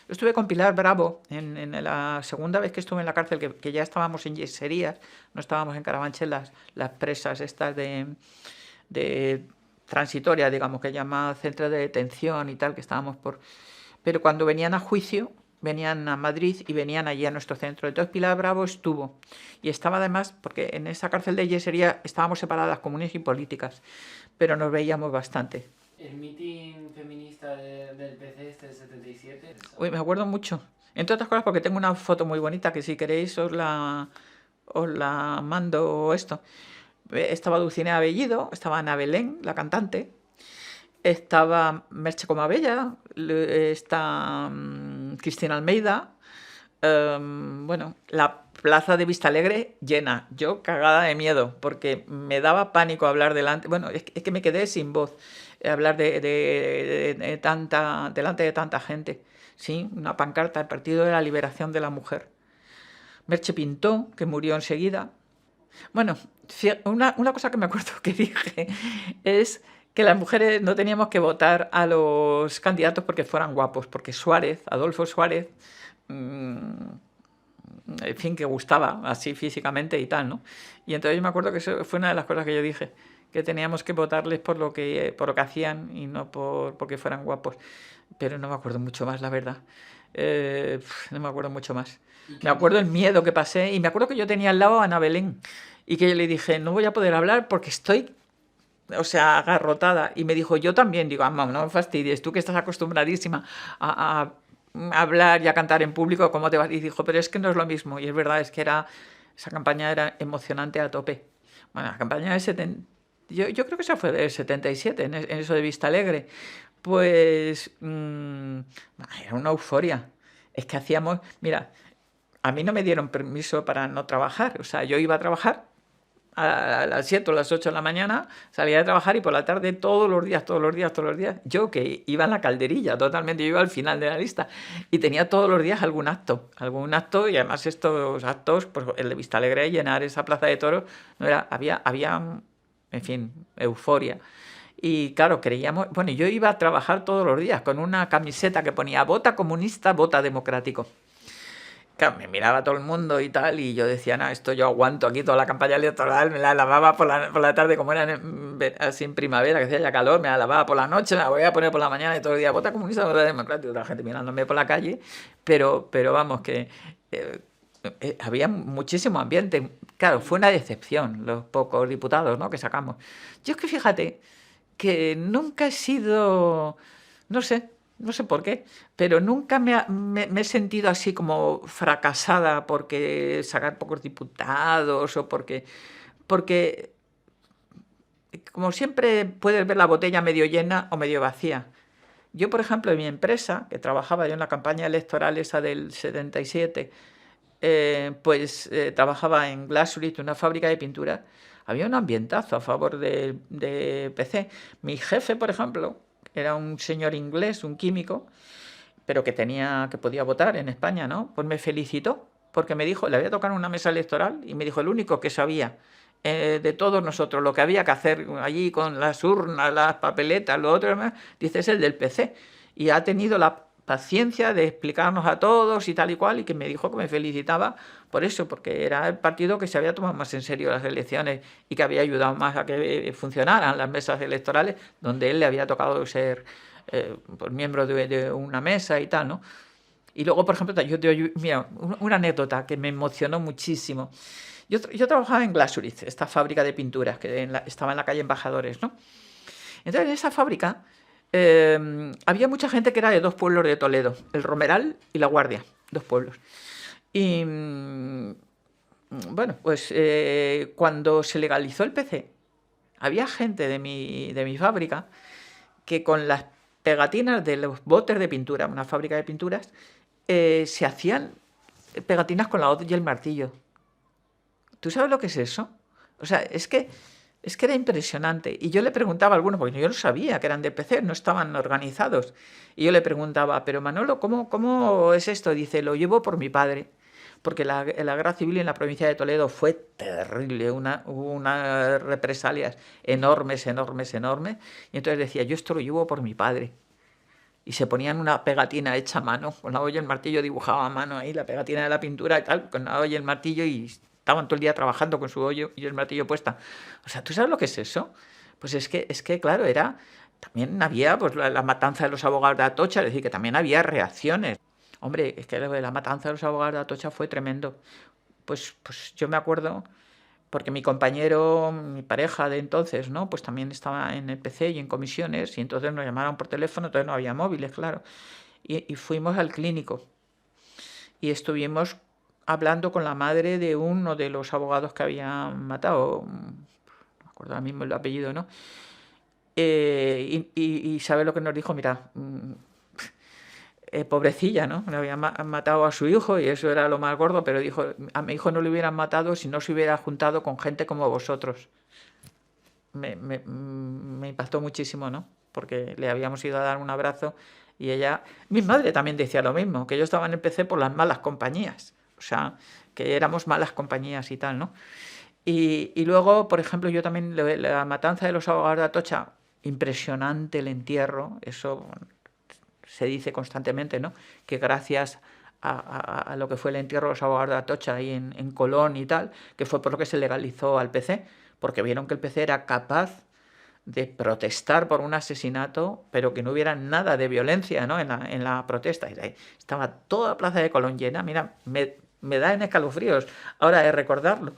Yo estuve con Pilar Bravo en la segunda vez que estuve en la cárcel, que ya estábamos en Yeserías, no estábamos en Carabanchel, las presas estas de transitoria, digamos, que llama centro de detención y tal, que estábamos por... Pero cuando venían a juicio, venían a Madrid y venían allí a nuestro centro. Entonces Pilar Bravo estuvo. Y estaba además, porque en esa cárcel de Yesería estábamos separadas comunes y políticas, pero nos veíamos bastante. ¿El mitin feminista del PC este del 77? Uy, me acuerdo mucho. Entre otras cosas porque tengo una foto muy bonita que si queréis os la mando esto. Estaba Dulcinea Bellido, estaba Ana Belén, la cantante, estaba Merche Comabella, está Cristina Almeida, bueno, la plaza de Vistalegre llena, yo cagada de miedo, porque me daba pánico hablar delante, bueno, es que me quedé sin voz, hablar delante de tanta gente, ¿sí? Una pancarta, el Partido de la Liberación de la Mujer. Merche Pintó, que murió enseguida. Bueno, una cosa que me acuerdo que dije es que las mujeres no teníamos que votar a los candidatos porque fueran guapos, porque Suárez, Adolfo Suárez, en fin, que gustaba así físicamente y tal, ¿no? Y entonces yo me acuerdo que eso fue una de las cosas que yo dije, que teníamos que votarles por lo que hacían y no porque fueran guapos. Pero no me acuerdo mucho más, la verdad. No me acuerdo mucho más. Me acuerdo el miedo que pasé y me acuerdo que yo tenía al lado a Ana Belén y que yo le dije, no voy a poder hablar porque estoy, o sea, agarrotada. Y me dijo, yo también. Digo, mamá, no me fastidies, tú que estás acostumbradísima a hablar y a cantar en público, ¿cómo te vas? Y dijo, pero es que no es lo mismo. Y es verdad, es que esa campaña era emocionante a tope. Bueno, la campaña de 70, yo creo que esa fue del 77, en eso de Vista Alegre. Pues era una euforia. Es que hacíamos, mira, a mí no me dieron permiso para no trabajar. O sea, yo iba a trabajar a las 7 o las 8 de la mañana, salía de trabajar y por la tarde todos los días, yo que iba en la calderilla totalmente, yo iba al final de la lista y tenía todos los días algún acto y además estos actos, pues el de Vista Alegre, llenar esa plaza de toros, no era, había, en fin, euforia. Y claro, creíamos, bueno, yo iba a trabajar todos los días con una camiseta que ponía vota comunista, vota democrático. Claro, me miraba todo el mundo y tal, y yo decía, no, esto yo aguanto aquí toda la campaña electoral, me la lavaba por la tarde, como era así en primavera, que hacía ya calor, me la lavaba por la noche, me la voy a poner por la mañana y todo el día, vota comunista, vota democrático, la gente mirándome por la calle, pero vamos, que había muchísimo ambiente. Claro, fue una decepción los pocos diputados, ¿no?, que sacamos. Yo es que fíjate que nunca he sido, no sé, no sé por qué, pero nunca me he sentido así como fracasada porque sacar pocos diputados o porque como siempre puedes ver la botella medio llena o medio vacía. Yo, por ejemplo, en mi empresa, que trabajaba yo en la campaña electoral esa del 77, trabajaba en Glasurit, una fábrica de pintura. Había un ambientazo a favor de PC. Mi jefe, por ejemplo, era un señor inglés, un químico, pero que podía votar en España, ¿no? Pues me felicitó, porque me dijo, le había tocado una mesa electoral y me dijo, el único que sabía de todos nosotros lo que había que hacer allí con las urnas, las papeletas, lo otro demás, dice, es el del PC. Y ha tenido la paciencia de explicarnos a todos y tal y cual, y que me dijo que me felicitaba por eso, porque era el partido que se había tomado más en serio las elecciones y que había ayudado más a que funcionaran las mesas electorales, donde él le había tocado ser miembro de una mesa y tal, ¿no? Y luego, por ejemplo, mira, una anécdota que me emocionó muchísimo. Yo trabajaba en Glasurit, esta fábrica de pinturas que estaba en la calle Embajadores, ¿no? Entonces, en esa fábrica había mucha gente que era de dos pueblos de Toledo, el Romeral y La Guardia, dos pueblos. Y bueno, pues cuando se legalizó el PC, había gente de mi fábrica que con las pegatinas de los botes de pintura, una fábrica de pinturas, se hacían pegatinas con la hoz y el martillo. ¿Tú sabes lo que es eso? O sea, es que era impresionante. Y yo le preguntaba a algunos, porque yo no sabía que eran de PC, no estaban organizados. Y yo le preguntaba, pero Manolo, ¿cómo es esto? Dice, lo llevo por mi padre. Porque la guerra civil en la provincia de Toledo fue terrible, hubo unas represalias enormes. Y entonces decía, yo esto lo llevo por mi padre. Y se ponían una pegatina hecha a mano, con la olla y el martillo, dibujaba a mano ahí la pegatina de la pintura y tal, con la olla y el martillo, y estaban todo el día trabajando con su hoyo y el martillo puesta. O sea, ¿tú sabes lo que es eso? Pues es que claro, también había pues la matanza de los abogados de Atocha, es decir, que también había reacciones. Hombre, es que la matanza de los abogados de Atocha fue tremendo. Pues yo me acuerdo, porque mi compañero, mi pareja de entonces, ¿no?, pues también estaba en el PC y en comisiones, y entonces nos llamaron por teléfono, entonces no había móviles, claro. Y fuimos al clínico y estuvimos hablando con la madre de uno de los abogados que habían matado, no me acuerdo ahora mismo el apellido, ¿no? Y ¿sabe lo que nos dijo? Mira, pobrecilla, ¿no? Le habían matado a su hijo y eso era lo más gordo, pero dijo, a mi hijo no le hubieran matado si no se hubiera juntado con gente como vosotros. Me impactó muchísimo, ¿no? Porque le habíamos ido a dar un abrazo y ella... Mi madre también decía lo mismo, que yo estaba en el PC por las malas compañías. O sea, que éramos malas compañías y tal, ¿no? Y luego, por ejemplo, yo también, la matanza de los abogados de Atocha, impresionante el entierro, eso se dice constantemente, ¿no?, que gracias a lo que fue el entierro de los abogados de Atocha ahí en Colón y tal, que fue por lo que se legalizó al PC, porque vieron que el PC era capaz de protestar por un asesinato, pero que no hubiera nada de violencia, ¿no? en la protesta. Y ahí estaba toda la plaza de Colón llena. Mira, me da en escalofríos ahora de recordarlo,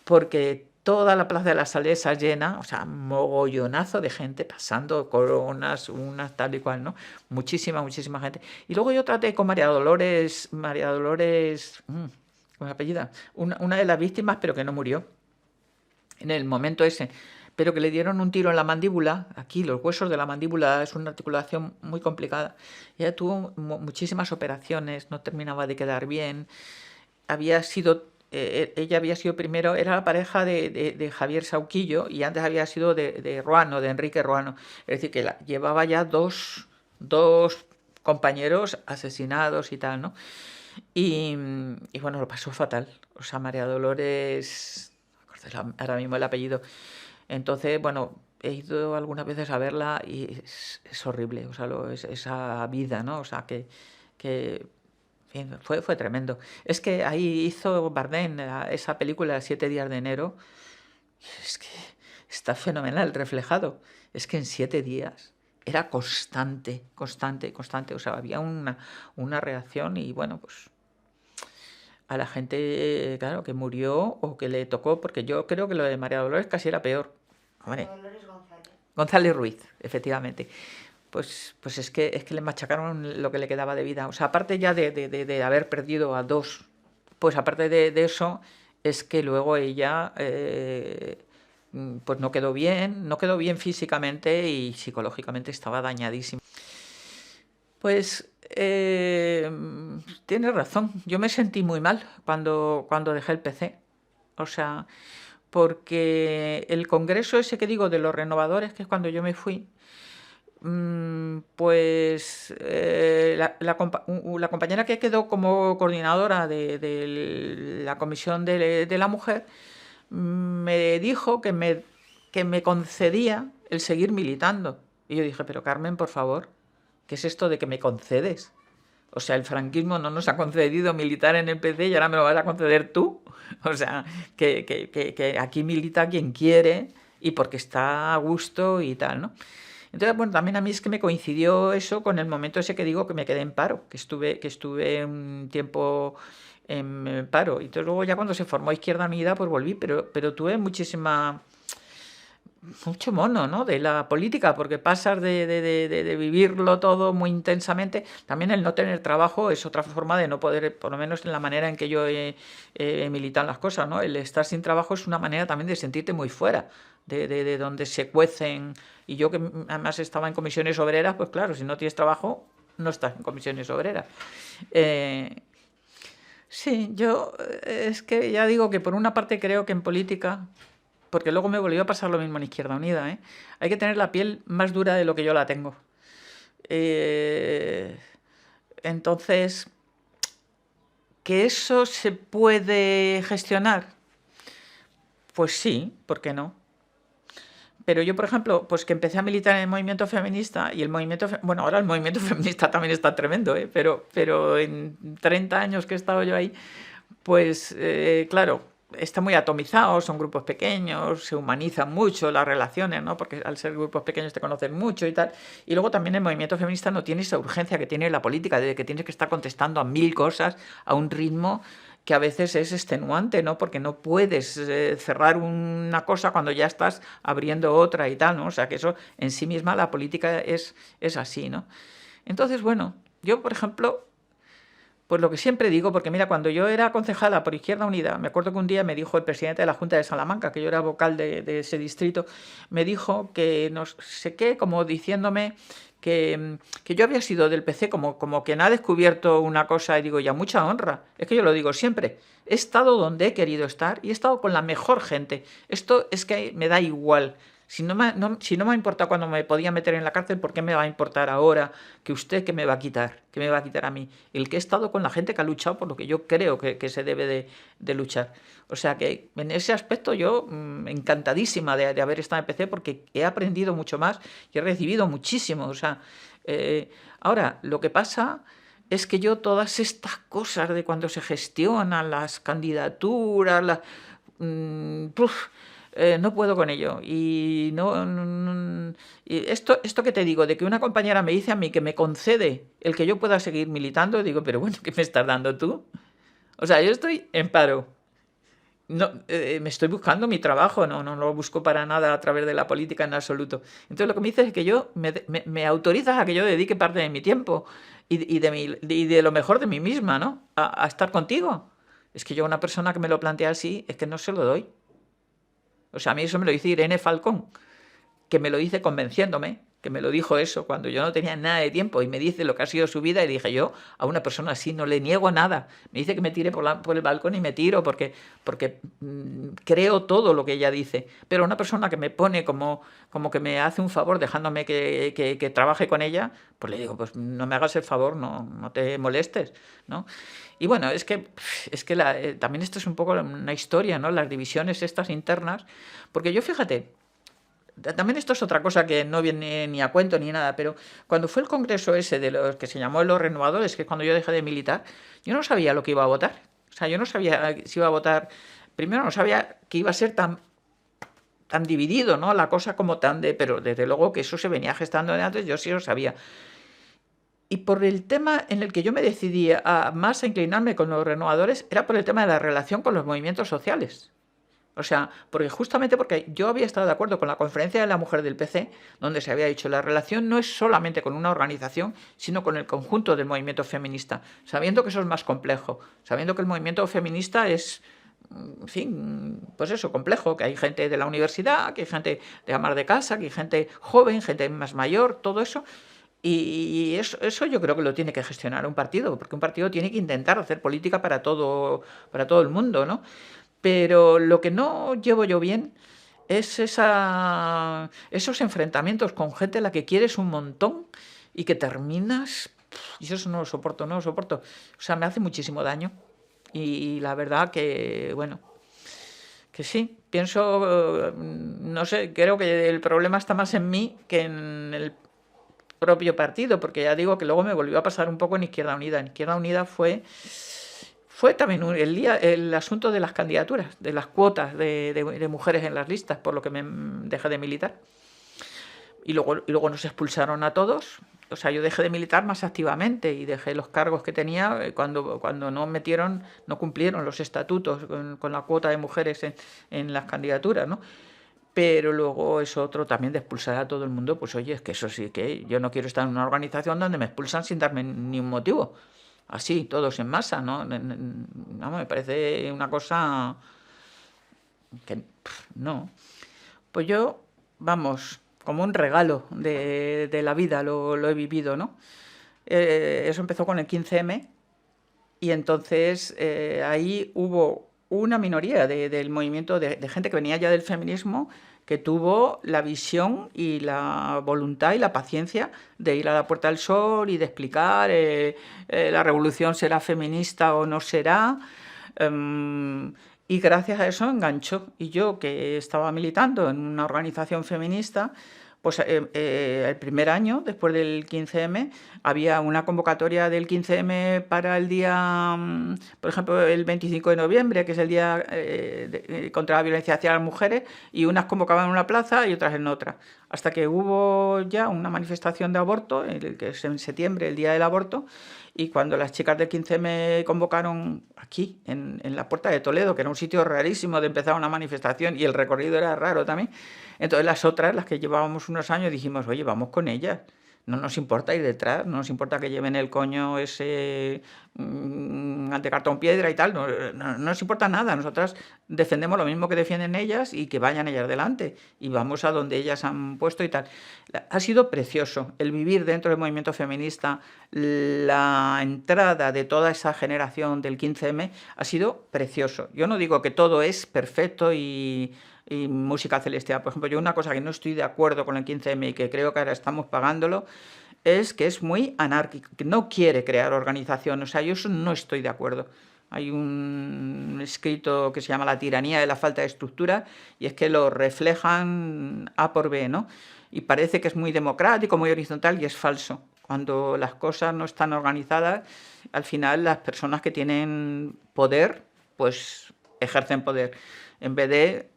porque toda la plaza de la Salesa llena, o sea, mogollonazo de gente pasando coronas, unas tal y cual, ¿no? Muchísima, muchísima gente. Y luego yo traté con María Dolores, ¿cómo se apellida? Una de las víctimas, pero que no murió en el momento ese, pero que le dieron un tiro en la mandíbula. Aquí los huesos de la mandíbula es una articulación muy complicada. Ella tuvo muchísimas operaciones, no terminaba de quedar bien. Ella había sido primero, era la pareja de Javier Sauquillo, y antes había sido de Ruano, de Enrique Ruano. Es decir, que llevaba ya dos compañeros asesinados y tal, ¿no? Y bueno, lo pasó fatal. O sea, María Dolores, no me acuerdo ahora mismo el apellido. Entonces, bueno, he ido algunas veces a verla y es horrible, o sea, esa vida, ¿no? O sea, que en fin, fue tremendo. Es que ahí hizo Bardem esa película 7 días de enero. Es que está fenomenal reflejado. Es que en 7 días era constante, constante, constante. O sea, había una reacción y bueno, pues a la gente, claro, que murió o que le tocó, porque yo creo que lo de María Dolores casi era peor. Hombre, Dolores González. González Ruiz, efectivamente. Pues es que le machacaron lo que le quedaba de vida. O sea, aparte ya de haber perdido a dos, pues aparte de eso, es que luego ella pues no quedó bien físicamente y psicológicamente estaba dañadísima. Pues tienes razón, yo me sentí muy mal cuando dejé el PC. O sea, porque el congreso ese que digo de los renovadores, que es cuando yo me fui, pues la compañera que quedó como coordinadora de la comisión de la mujer me dijo que me concedía el seguir militando. Y yo dije, pero Carmen, por favor, ¿qué es esto de que me concedes? O sea, el franquismo no nos ha concedido militar en el PC y ahora me lo vas a conceder tú. O sea, que aquí milita quien quiere y porque está a gusto y tal, ¿no? Entonces, bueno, también a mí es que me coincidió eso con el momento ese que digo que me quedé en paro, que estuve un tiempo en paro. Y entonces luego ya cuando se formó Izquierda Unida, pues volví, pero tuve mucho mono, ¿no? De la política, porque pasas de vivirlo todo muy intensamente. También el no tener trabajo es otra forma de no poder, por lo menos en la manera en que yo he militado en las cosas, ¿no? El estar sin trabajo es una manera también de sentirte muy fuera, de donde se cuecen. Y yo que además estaba en comisiones obreras, pues claro, si no tienes trabajo, no estás en comisiones obreras. Sí, yo es que ya digo que por una parte creo que en política, porque luego me volvió a pasar lo mismo en Izquierda Unida, ¿eh? Hay que tener la piel más dura de lo que yo la tengo. Entonces, ¿que eso se puede gestionar? Pues sí, ¿por qué no? Pero yo, por ejemplo, pues que empecé a militar en el movimiento feminista y el movimiento, bueno, ahora el movimiento feminista también está tremendo, ¿eh? Pero en 30 años que he estado yo ahí, pues claro, está muy atomizado, son grupos pequeños, se humanizan mucho las relaciones, ¿no? Porque al ser grupos pequeños te conocen mucho y tal. Y luego también el movimiento feminista no tiene esa urgencia que tiene la política, de que tienes que estar contestando a 1000 cosas a un ritmo que a veces es extenuante, ¿no? Porque no puedes cerrar una cosa cuando ya estás abriendo otra y tal, ¿no? O sea, que eso en sí misma la política es así, ¿no? Entonces, bueno, yo, por ejemplo, pues lo que siempre digo, porque mira, cuando yo era concejala por Izquierda Unida, me acuerdo que un día me dijo el presidente de la Junta de Salamanca, que yo era vocal de ese distrito, me dijo que no sé qué, como diciéndome que yo había sido del PC como quien ha descubierto una cosa, y digo, ya mucha honra. Es que yo lo digo siempre, he estado donde he querido estar y he estado con la mejor gente. Esto es que me da igual. Si no me ha importado cuando me podía meter en la cárcel, ¿por qué me va a importar ahora que usted qué me va a quitar? ¿Qué me va a quitar a mí? El que he estado con la gente que ha luchado por lo que yo creo que se debe de luchar. O sea que en ese aspecto yo encantadísima de haber estado en PC porque he aprendido mucho más y he recibido muchísimo. O sea, ahora, lo que pasa es que yo todas estas cosas de cuando se gestionan las candidaturas, no puedo con ello. Y, y esto que te digo, de que una compañera me dice a mí que me concede el que yo pueda seguir militando, digo, pero bueno, ¿qué me estás dando tú? O sea, yo estoy en paro. No, me estoy buscando mi trabajo, no lo busco para nada a través de la política en absoluto. Entonces lo que me dices es que yo me autorizas a que yo dedique parte de mi tiempo y de lo mejor de mí misma, ¿no? A estar contigo. Es que yo a una persona que me lo plantea así, es que no se lo doy. O sea, a mí eso me lo dice Irene Falcón, que me lo dice convenciéndome, que me lo dijo eso cuando yo no tenía nada de tiempo y me dice lo que ha sido su vida y dije yo a una persona así no le niego nada. Me dice que me tire por el balcón y me tiro porque creo todo lo que ella dice. Pero una persona que me pone como que me hace un favor dejándome que trabaje con ella, pues le digo, pues no me hagas el favor, no te molestes, ¿no? Y bueno, es que también esto es un poco una historia, ¿no? Las divisiones estas internas, porque yo fíjate, también esto es otra cosa que no viene ni a cuento ni nada, pero cuando fue el congreso ese de los que se llamó Los Renovadores, que es cuando yo dejé de militar, yo no sabía lo que iba a votar. O sea, yo no sabía si iba a votar. Primero no sabía que iba a ser tan dividido, ¿no? La cosa como tan de. Pero desde luego que eso se venía gestando de antes, yo sí lo sabía. Y por el tema en el que yo me decidí más a inclinarme con los renovadores, era por el tema de la relación con los movimientos sociales. O sea, justamente porque yo había estado de acuerdo con la conferencia de la mujer del PC, donde se había dicho la relación no es solamente con una organización, sino con el conjunto del movimiento feminista, sabiendo que eso es más complejo, sabiendo que el movimiento feminista es, en fin, pues eso, complejo, que hay gente de la universidad, que hay gente de amar de casa, que hay gente joven, gente más mayor, todo eso. Y eso yo creo que lo tiene que gestionar un partido, porque un partido tiene que intentar hacer política para todo el mundo, ¿no? Pero lo que no llevo yo bien es esos enfrentamientos con gente a la que quieres un montón y que terminas. Y eso no lo soporto, no lo soporto. O sea, me hace muchísimo daño. Y la verdad que, bueno, que sí, pienso, no sé, creo que el problema está más en mí que en el propio partido, porque ya digo que luego me volvió a pasar un poco en Izquierda Unida. En Izquierda Unida fue también el asunto de las candidaturas, de las cuotas de mujeres en las listas, por lo que me dejé de militar. Y luego nos expulsaron a todos. O sea, yo dejé de militar más activamente y dejé los cargos que tenía cuando no cumplieron los estatutos con la cuota de mujeres en las candidaturas, ¿no? Pero luego es otro también de expulsar a todo el mundo, pues oye, es que eso sí que yo no quiero estar en una organización donde me expulsan sin darme ni un motivo. Así, todos en masa, ¿no? Me parece una cosa que no. Pues yo, vamos, como un regalo de la vida lo he vivido, ¿no? Eso empezó con el 15M y entonces ahí hubo una minoría del movimiento de gente que venía ya del feminismo que tuvo la visión y la voluntad y la paciencia de ir a la Puerta del Sol y de explicar la revolución será feminista o no será. Y gracias a eso enganchó. Y yo, que estaba militando en una organización feminista, pues el primer año, después del 15M, había una convocatoria del 15M para el día, por ejemplo, el 25 de noviembre, que es el día contra la violencia hacia las mujeres, y unas convocaban en una plaza y otras en otra. Hasta que hubo ya una manifestación de aborto, que es en septiembre, el día del aborto, y cuando las chicas del 15M convocaron aquí, en la Puerta de Toledo, que era un sitio rarísimo de empezar una manifestación, y el recorrido era raro también, entonces las otras, las que llevábamos unos años, dijimos, oye, vamos con ellas. No nos importa ir detrás, no nos importa que lleven el coño ese ante cartón piedra y tal, no nos importa nada. Nosotras defendemos lo mismo que defienden ellas y que vayan ellas delante y vamos a donde ellas han puesto y tal. Ha sido precioso el vivir dentro del movimiento feminista, la entrada de toda esa generación del 15M ha sido precioso. Yo no digo que todo es perfecto y música celestial. Por ejemplo, yo una cosa que no estoy de acuerdo con el 15M y que creo que ahora estamos pagándolo es que es muy anárquico, que no quiere crear organización. O sea, yo eso no estoy de acuerdo. Hay un escrito que se llama La tiranía de la falta de estructura y es que lo reflejan A por B, ¿no? Y parece que es muy democrático, muy horizontal y es falso. Cuando las cosas no están organizadas, al final las personas que tienen poder, pues ejercen poder, en vez de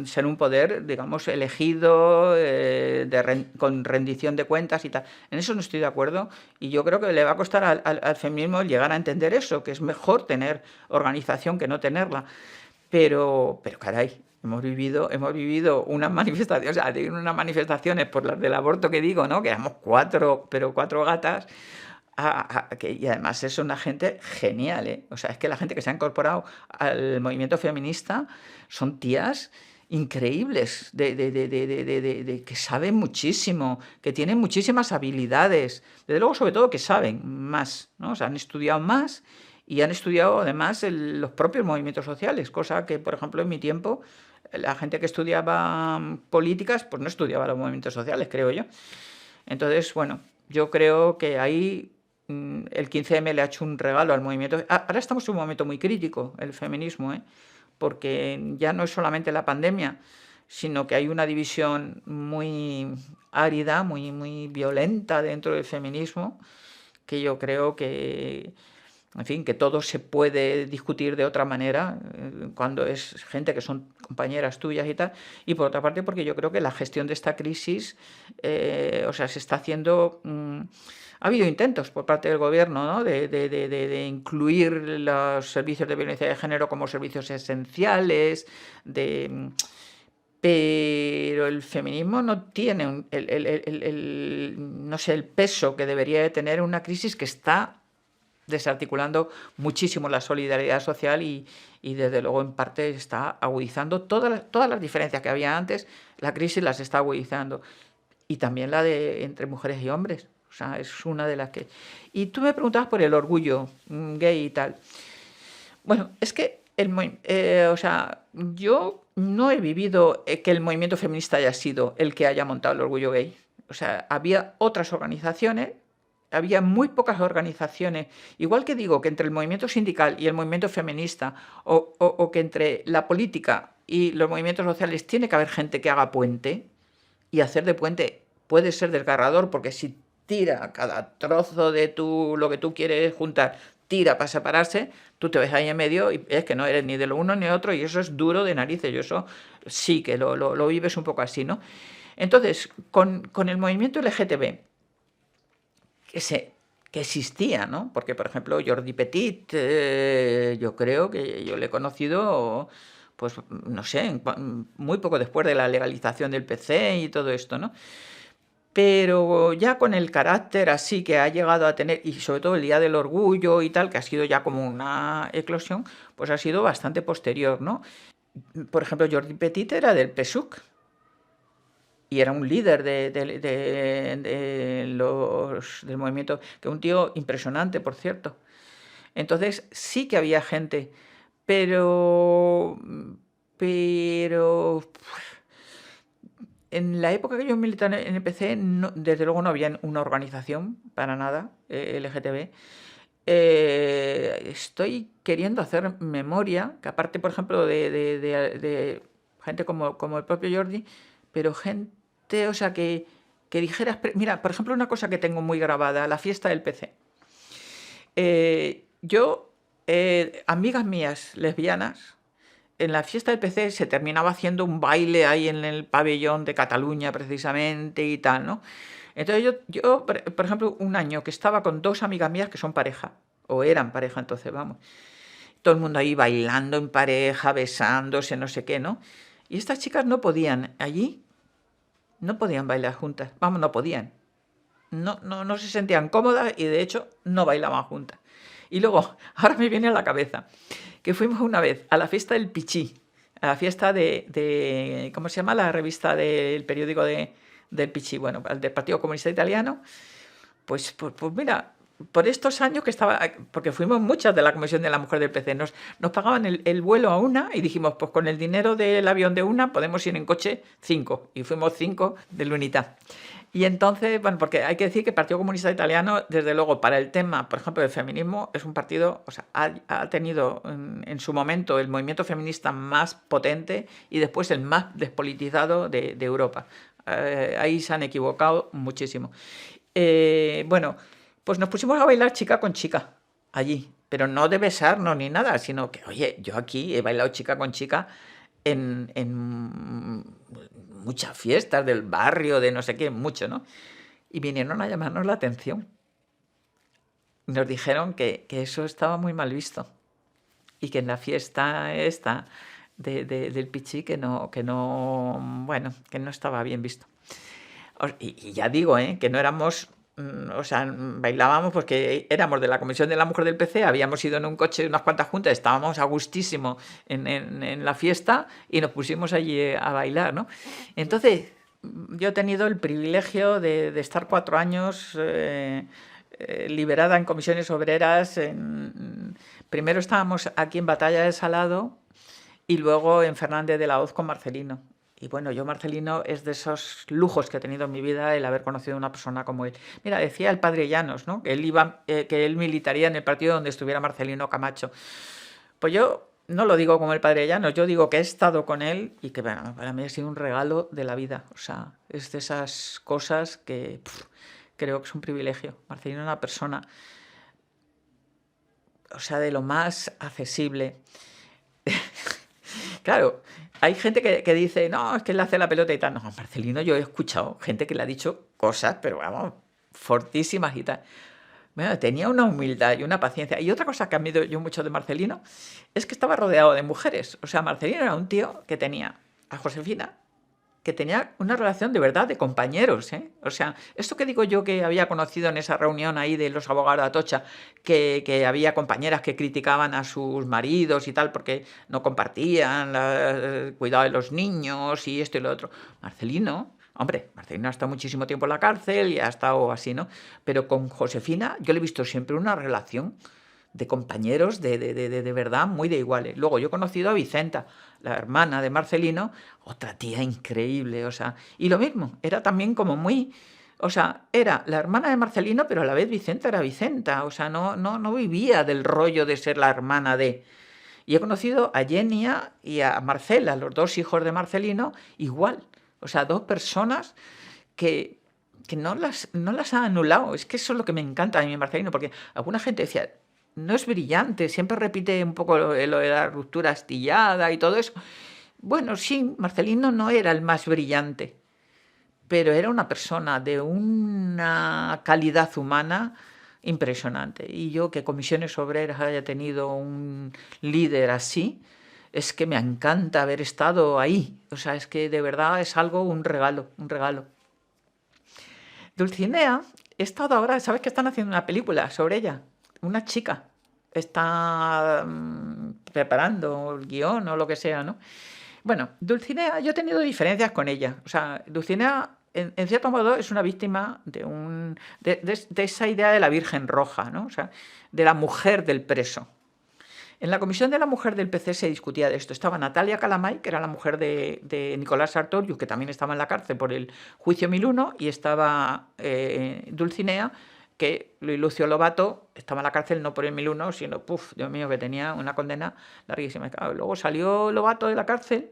ser un poder, digamos, elegido, con rendición de cuentas y tal. En eso no estoy de acuerdo, y yo creo que le va a costar al feminismo llegar a entender eso, que es mejor tener organización que no tenerla. Pero caray, hemos vivido unas manifestaciones, o sea, unas manifestaciones por las del aborto que digo, ¿no? Que éramos cuatro, pero cuatro gatas, y además es una gente genial, ¿eh? O sea, es que la gente que se ha incorporado al movimiento feminista son tías increíbles, que saben muchísimo, que tienen muchísimas habilidades, desde luego, sobre todo, que saben más, ¿no? O sea, han estudiado más y han estudiado además los propios movimientos sociales, cosa que, por ejemplo, en mi tiempo, la gente que estudiaba políticas, pues no estudiaba los movimientos sociales, creo yo. Entonces, bueno, yo creo que ahí el 15M le ha hecho un regalo al movimiento. Ahora estamos en un momento muy crítico, el feminismo, ¿eh? Porque ya no es solamente la pandemia, sino que hay una división muy árida, muy violenta dentro del feminismo, que yo creo que, en fin, que todo se puede discutir de otra manera cuando es gente que son compañeras tuyas y tal. Y por otra parte, porque yo creo que la gestión de esta crisis, o sea, se está haciendo... ha habido intentos por parte del gobierno, ¿no? de incluir los servicios de violencia de género como servicios esenciales, pero el feminismo no tiene no sé, el peso que debería de tener una crisis que está desarticulando muchísimo la solidaridad social y desde luego en parte está agudizando todas las diferencias que había antes. La crisis las está agudizando, y también la de entre mujeres y hombres. O sea, es una de las que... Y tú me preguntabas por el orgullo gay y tal. Bueno, es que o sea, yo no he vivido que el movimiento feminista haya sido el que haya montado el orgullo gay. O sea, había otras organizaciones, había muy pocas organizaciones, igual que digo que entre el movimiento sindical y el movimiento feminista, o que entre la política y los movimientos sociales tiene que haber gente que haga puente, y hacer de puente puede ser desgarrador, porque si tira cada trozo de lo que tú quieres juntar, tira para separarse, tú te ves ahí en medio y es que no eres ni de lo uno ni de otro, y eso es duro de narices. Yo eso sí que lo vives un poco así, ¿no? Entonces, con el movimiento LGTB, que existía, ¿no? Porque, por ejemplo, Jordi Petit, yo creo que yo le he conocido, pues, no sé, muy poco después de la legalización del PC y todo esto, ¿no? Pero ya con el carácter así que ha llegado a tener, y sobre todo el Día del Orgullo y tal, que ha sido ya como una eclosión, pues ha sido bastante posterior, ¿no? Por ejemplo, Jordi Petit era del PSUC y era un líder del movimiento, que un tío impresionante, por cierto. Entonces sí que había gente, pero en la época que yo militaba en el PC, desde luego no había una organización para nada LGTB. Estoy queriendo hacer memoria, que aparte, por ejemplo, de gente como el propio Jordi, pero gente, o sea, que dijeras... Mira, por ejemplo, una cosa que tengo muy grabada, la fiesta del PC. Amigas mías lesbianas, en la fiesta del PC se terminaba haciendo un baile ahí en el pabellón de Cataluña, precisamente, y tal, ¿no? Entonces yo, por ejemplo, un año que estaba con dos amigas mías que son pareja, o eran pareja entonces, vamos. Todo el mundo ahí bailando en pareja, besándose, no sé qué, ¿no? Y estas chicas no podían, allí, no podían bailar juntas, vamos, no podían. No se sentían cómodas y de hecho no bailaban juntas. Y luego, ahora me viene a la cabeza que fuimos una vez a la fiesta del Pichí, a la fiesta de ¿cómo se llama? La revista del periódico del Pichí, bueno, del Partido Comunista Italiano. Pues mira, por estos años que estaba, porque fuimos muchas de la Comisión de la Mujer del PC, nos pagaban el vuelo a una y dijimos, pues con el dinero del avión de una podemos ir en coche 5, y fuimos 5 de la unidad. Y entonces, bueno, porque hay que decir que el Partido Comunista Italiano, desde luego, para el tema, por ejemplo, del feminismo, es un partido, o sea, ha tenido en su momento el movimiento feminista más potente y después el más despolitizado de Europa. Ahí se han equivocado muchísimo. Bueno, pues nos pusimos a bailar chica con chica allí, pero no de besarnos ni nada, sino que, oye, yo aquí he bailado chica con chica en muchas fiestas del barrio, de no sé qué, mucho, ¿no? Y vinieron a llamarnos la atención. Nos dijeron que eso estaba muy mal visto y que en la fiesta esta del Pichí bueno, que no estaba bien visto. Y ya digo, que no éramos, o sea, bailábamos porque éramos de la Comisión de la Mujer del PC, habíamos ido en un coche unas cuantas juntas, estábamos a gustísimo en la fiesta y nos pusimos allí a bailar, ¿no? Entonces, yo he tenido el privilegio de estar 4 años liberada en comisiones obreras. Primero estábamos aquí en Batalla de Salado y luego en Fernández de la Hoz con Marcelino. Y bueno, yo Marcelino es de esos lujos que he tenido en mi vida el haber conocido a una persona como él. Mira, decía el padre Llanos, ¿no? Que él militaría en el partido donde estuviera Marcelino Camacho. Pues yo no lo digo como el padre Llanos, yo digo que he estado con él y que bueno, para mí ha sido un regalo de la vida. O sea, es de esas cosas que creo que es un privilegio. Marcelino es una persona, o sea, de lo más accesible. Claro, hay gente que dice, no, es que él hace la pelota y tal. No, Marcelino, yo he escuchado gente que le ha dicho cosas, pero vamos, fortísimas y tal. Bueno, tenía una humildad y una paciencia. Y otra cosa que admiro yo mucho de Marcelino es que estaba rodeado de mujeres. O sea, Marcelino era un tío que tenía a Josefina, que tenía una relación de verdad de compañeros, ¿eh? O sea, esto que digo yo que había conocido en esa reunión ahí de los abogados de Atocha, que había compañeras que criticaban a sus maridos y tal porque no compartían el cuidado de los niños y esto y lo otro. Marcelino, hombre, Marcelino ha estado muchísimo tiempo en la cárcel y ha estado así, ¿no? Pero con Josefina yo le he visto siempre una relación de compañeros de verdad muy de iguales. Luego yo he conocido a Vicenta, la hermana de Marcelino, otra tía increíble, o sea, y lo mismo, era también como muy, o sea, era la hermana de Marcelino, pero a la vez Vicenta era Vicenta, o sea, no vivía del rollo de ser la hermana de... Y he conocido a Yenia y a Marcela, los 2 hijos de Marcelino, igual, o sea, 2 personas que no las ha anulado. Es que eso es lo que me encanta a mí, Marcelino, porque alguna gente decía, no es brillante, siempre repite un poco lo de la ruptura astillada y todo eso. Bueno, sí, Marcelino no era el más brillante, pero era una persona de una calidad humana impresionante. Y yo que Comisiones Obreras haya tenido un líder así, es que me encanta haber estado ahí. O sea, es que de verdad es algo, un regalo, un regalo. Dulcinea, he estado ahora, ¿sabes que están haciendo una película sobre ella? Una chica está preparando el guión o lo que sea, ¿no? Bueno, Dulcinea, yo he tenido diferencias con ella. O sea, Dulcinea, en cierto modo, es una víctima de esa idea de la Virgen Roja, ¿no? O sea, de la mujer del preso. En la Comisión de la Mujer del PC se discutía de esto. Estaba Natalia Calamay, que era la mujer de Nicolás Sartorius, que también estaba en la cárcel por el juicio 1001, y estaba Dulcinea, que Lucio Lobato estaba en la cárcel no por el 1001, sino, Dios mío, que tenía una condena larguísima. Luego salió Lobato de la cárcel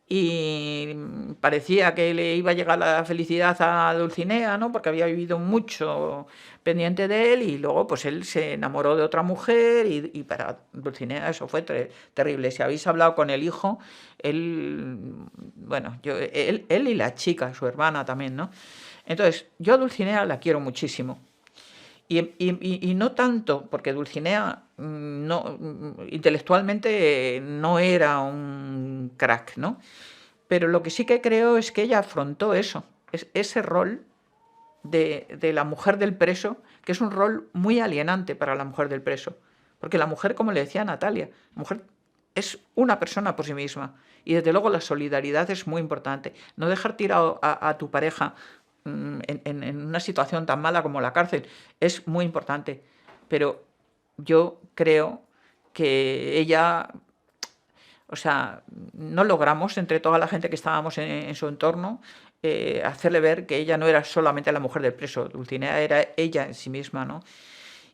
y parecía que le iba a llegar la felicidad a Dulcinea, ¿no? Porque había vivido mucho pendiente de él y luego pues él se enamoró de otra mujer y para Dulcinea eso fue terrible. Si habéis hablado con el hijo, él, bueno, él y la chica, su hermana también, ¿no? Entonces, yo a Dulcinea la quiero muchísimo. Y no tanto, porque Dulcinea intelectualmente no era un crack, ¿no? Pero lo que sí que creo es que ella afrontó eso, ese rol de la mujer del preso, que es un rol muy alienante para la mujer del preso. Porque la mujer, como le decía Natalia, la mujer es una persona por sí misma. Y desde luego la solidaridad es muy importante. No dejar tirado a tu pareja en una situación tan mala como la cárcel es muy importante, pero yo creo que ella, o sea, no logramos entre toda la gente que estábamos en su entorno hacerle ver que ella no era solamente la mujer del preso, Dulcinea era ella en sí misma, ¿no?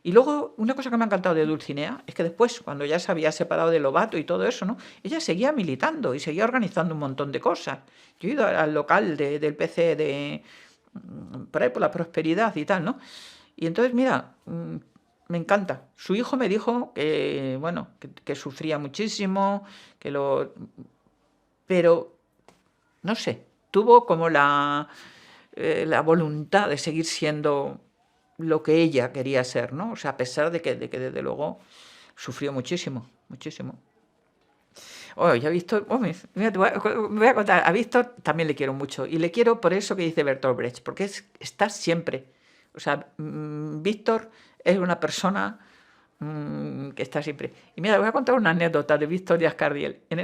Y luego, una cosa que me ha encantado de Dulcinea es que después, cuando ya se había separado de Lobato y todo eso, ¿no? Ella seguía militando y seguía organizando un montón de cosas. Yo he ido al local del PC por ahí por la prosperidad y tal, ¿no? Y entonces, mira, me encanta. Su hijo me dijo que, bueno, que sufría muchísimo, pero, no sé, tuvo como la voluntad de seguir siendo lo que ella quería ser, ¿no? O sea, a pesar de que desde luego sufrió muchísimo, muchísimo. Oh, ya Víctor, mira, me voy a contar, a Víctor también le quiero mucho, y le quiero por eso que dice Bertolt Brecht, porque está siempre, o sea, Víctor es una persona que está siempre. Y mira, voy a contar una anécdota de Víctor Díaz Cardiel. En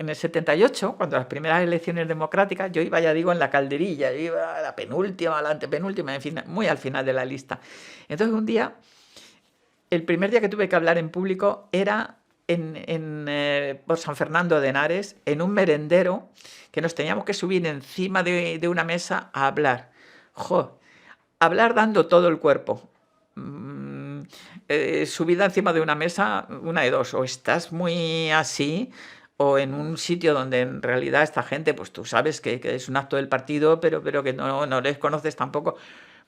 el 78, cuando las primeras elecciones democráticas, yo iba, ya digo, en la calderilla, yo iba a la penúltima, a la antepenúltima, en fin, muy al final de la lista. Entonces un día, el primer día que tuve que hablar en público era por San Fernando de Henares, en un merendero, que nos teníamos que subir encima de una mesa a hablar. ¡Jo! Hablar dando todo el cuerpo. Subida encima de una mesa, una de dos, o estás muy así, o en un sitio donde en realidad esta gente, pues tú sabes que es un acto del partido, pero que no les conoces tampoco.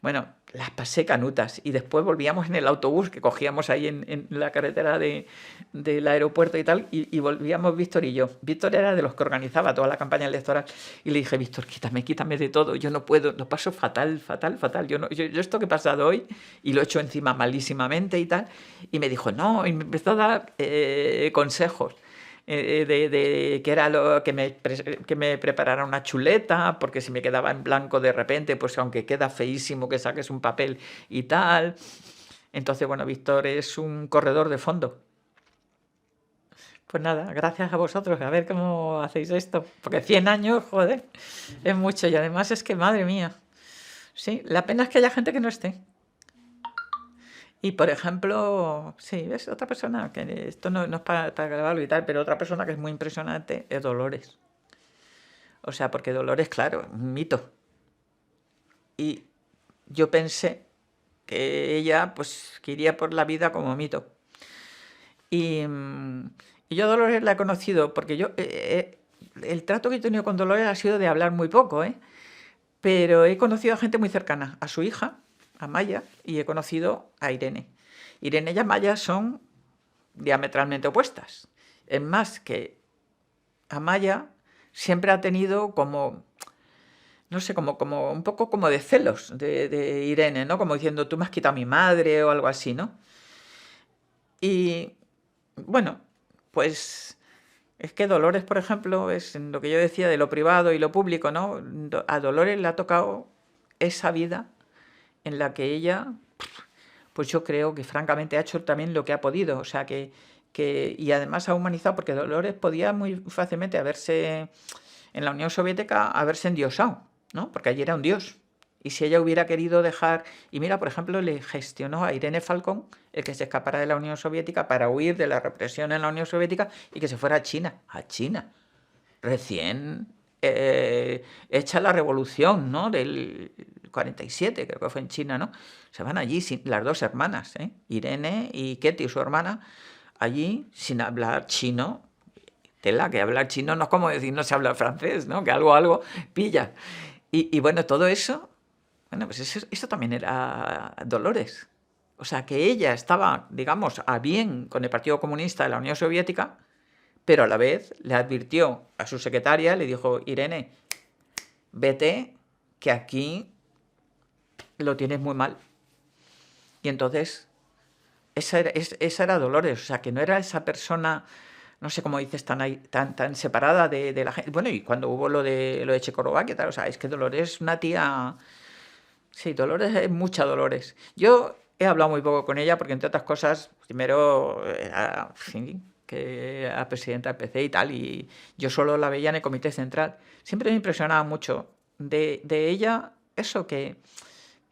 Bueno, las pasé canutas, y después volvíamos en el autobús que cogíamos ahí en la carretera del aeropuerto y tal, y volvíamos Víctor y yo. Víctor era de los que organizaba toda la campaña electoral, y le dije: Víctor, quítame de todo, yo no puedo, lo paso fatal, yo esto que he pasado hoy, y lo he hecho encima malísimamente y tal, y me dijo no, y me empezó a dar consejos. Que era que me preparara una chuleta, porque si me quedaba en blanco de repente, pues aunque queda feísimo que saques un papel y tal. Entonces, bueno, Víctor es un corredor de fondo. Pues nada, gracias a vosotros, a ver cómo hacéis esto, porque 100 años, joder, es mucho, y además es que, madre mía, sí, la pena es que haya gente que no esté. Y por ejemplo, sí, ves, otra persona, que esto no es para grabarlo y tal, pero otra persona que es muy impresionante es Dolores. O sea, porque Dolores, claro, un mito. Y yo pensé que ella, pues, que iría por la vida como mito. Y yo a Dolores la he conocido porque el trato que he tenido con Dolores ha sido de hablar muy poco, ¿eh? Pero he conocido a gente muy cercana, a su hija, a Maya, y he conocido a Irene. Irene y Maya son diametralmente opuestas. Es más, que Amaya siempre ha tenido como, no sé, como un poco como de celos de Irene, ¿no? Como diciendo, tú me has quitado a mi madre o algo así, ¿no? Y bueno, pues es que Dolores, por ejemplo, es en lo que yo decía de lo privado y lo público, ¿no? A Dolores le ha tocado esa vida en la que ella, pues yo creo que francamente ha hecho también lo que ha podido, o sea y además ha humanizado, porque Dolores podía muy fácilmente haberse, en la Unión Soviética, haberse endiosado, ¿no? Porque allí era un dios. Y si ella hubiera querido dejar, y mira, por ejemplo, le gestionó a Irene Falcón el que se escapara de la Unión Soviética para huir de la represión en la Unión Soviética y que se fuera a China, recién hecha la revolución, ¿no? Del 47, creo que fue en China, ¿no? Se van allí las dos hermanas, Irene y Ketty, su hermana, allí sin hablar chino. Tela, que hablar chino no es como decir no se habla francés, ¿no? Que algo pilla. Y bueno, todo eso, bueno, pues eso también era Dolores. O sea, que ella estaba, digamos, a bien con el Partido Comunista de la Unión Soviética, pero a la vez le advirtió a su secretaria, le dijo: Irene, vete, que aquí lo tienes muy mal. Y entonces, esa era Dolores, o sea, que no era esa persona, no sé cómo dices, tan separada de la gente. Bueno, y cuando hubo lo de Checoslovaquia, tal, o sea, es que Dolores es una tía. Sí, Dolores es mucha Dolores. Yo he hablado muy poco con ella porque, entre otras cosas, primero era, que era presidenta del PC y tal, y yo solo la veía en el comité central. Siempre me impresionaba mucho de ella eso, que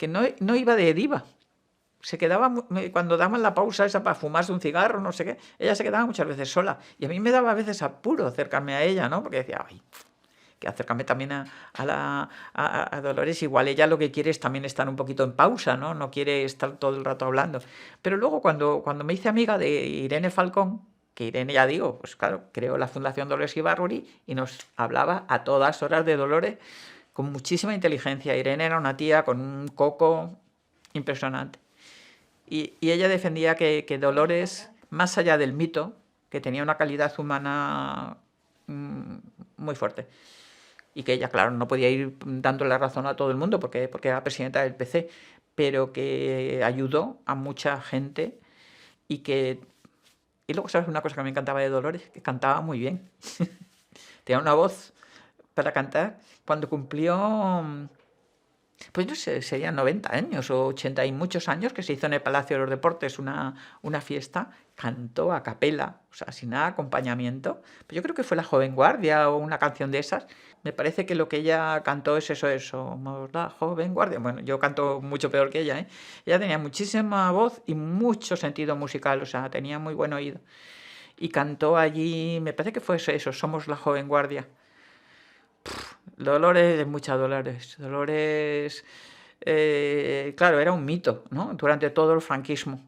no iba de diva. Se quedaba, cuando daban la pausa esa para fumarse un cigarro, no sé qué, ella se quedaba muchas veces sola. Y a mí me daba a veces apuro acercarme a ella, ¿no? Porque decía, ay, que acercarme también a Dolores, igual ella lo que quiere es también estar un poquito en pausa, ¿no? No quiere estar todo el rato hablando. Pero luego cuando me hice amiga de Irene Falcón, que Irene, ya digo, pues claro, creó la Fundación Dolores Ibárruri y nos hablaba a todas horas de Dolores, con muchísima inteligencia. Irene era una tía con un coco impresionante. Y ella defendía que Dolores, más allá del mito, que tenía una calidad humana muy fuerte, y que ella, claro, no podía ir dando la razón a todo el mundo porque era presidenta del PC, pero que ayudó a mucha gente y que... Y luego, ¿sabes una cosa que me encantaba de Dolores? Que cantaba muy bien. Tenía una voz para cantar. Cuando cumplió, pues no sé, serían 90 años o 80 y muchos años, que se hizo en el Palacio de los Deportes una fiesta, cantó a capela, o sea, sin nada de acompañamiento. Pues yo creo que fue La Joven Guardia o una canción de esas. Me parece que lo que ella cantó es eso, somos la Joven Guardia. Bueno, yo canto mucho peor que ella, ¿eh? Ella tenía muchísima voz y mucho sentido musical, o sea, tenía muy buen oído. Y cantó allí, me parece que fue eso, Somos la Joven Guardia. Dolores, muchas Dolores. Dolores, claro, era un mito, ¿no? Durante todo el franquismo.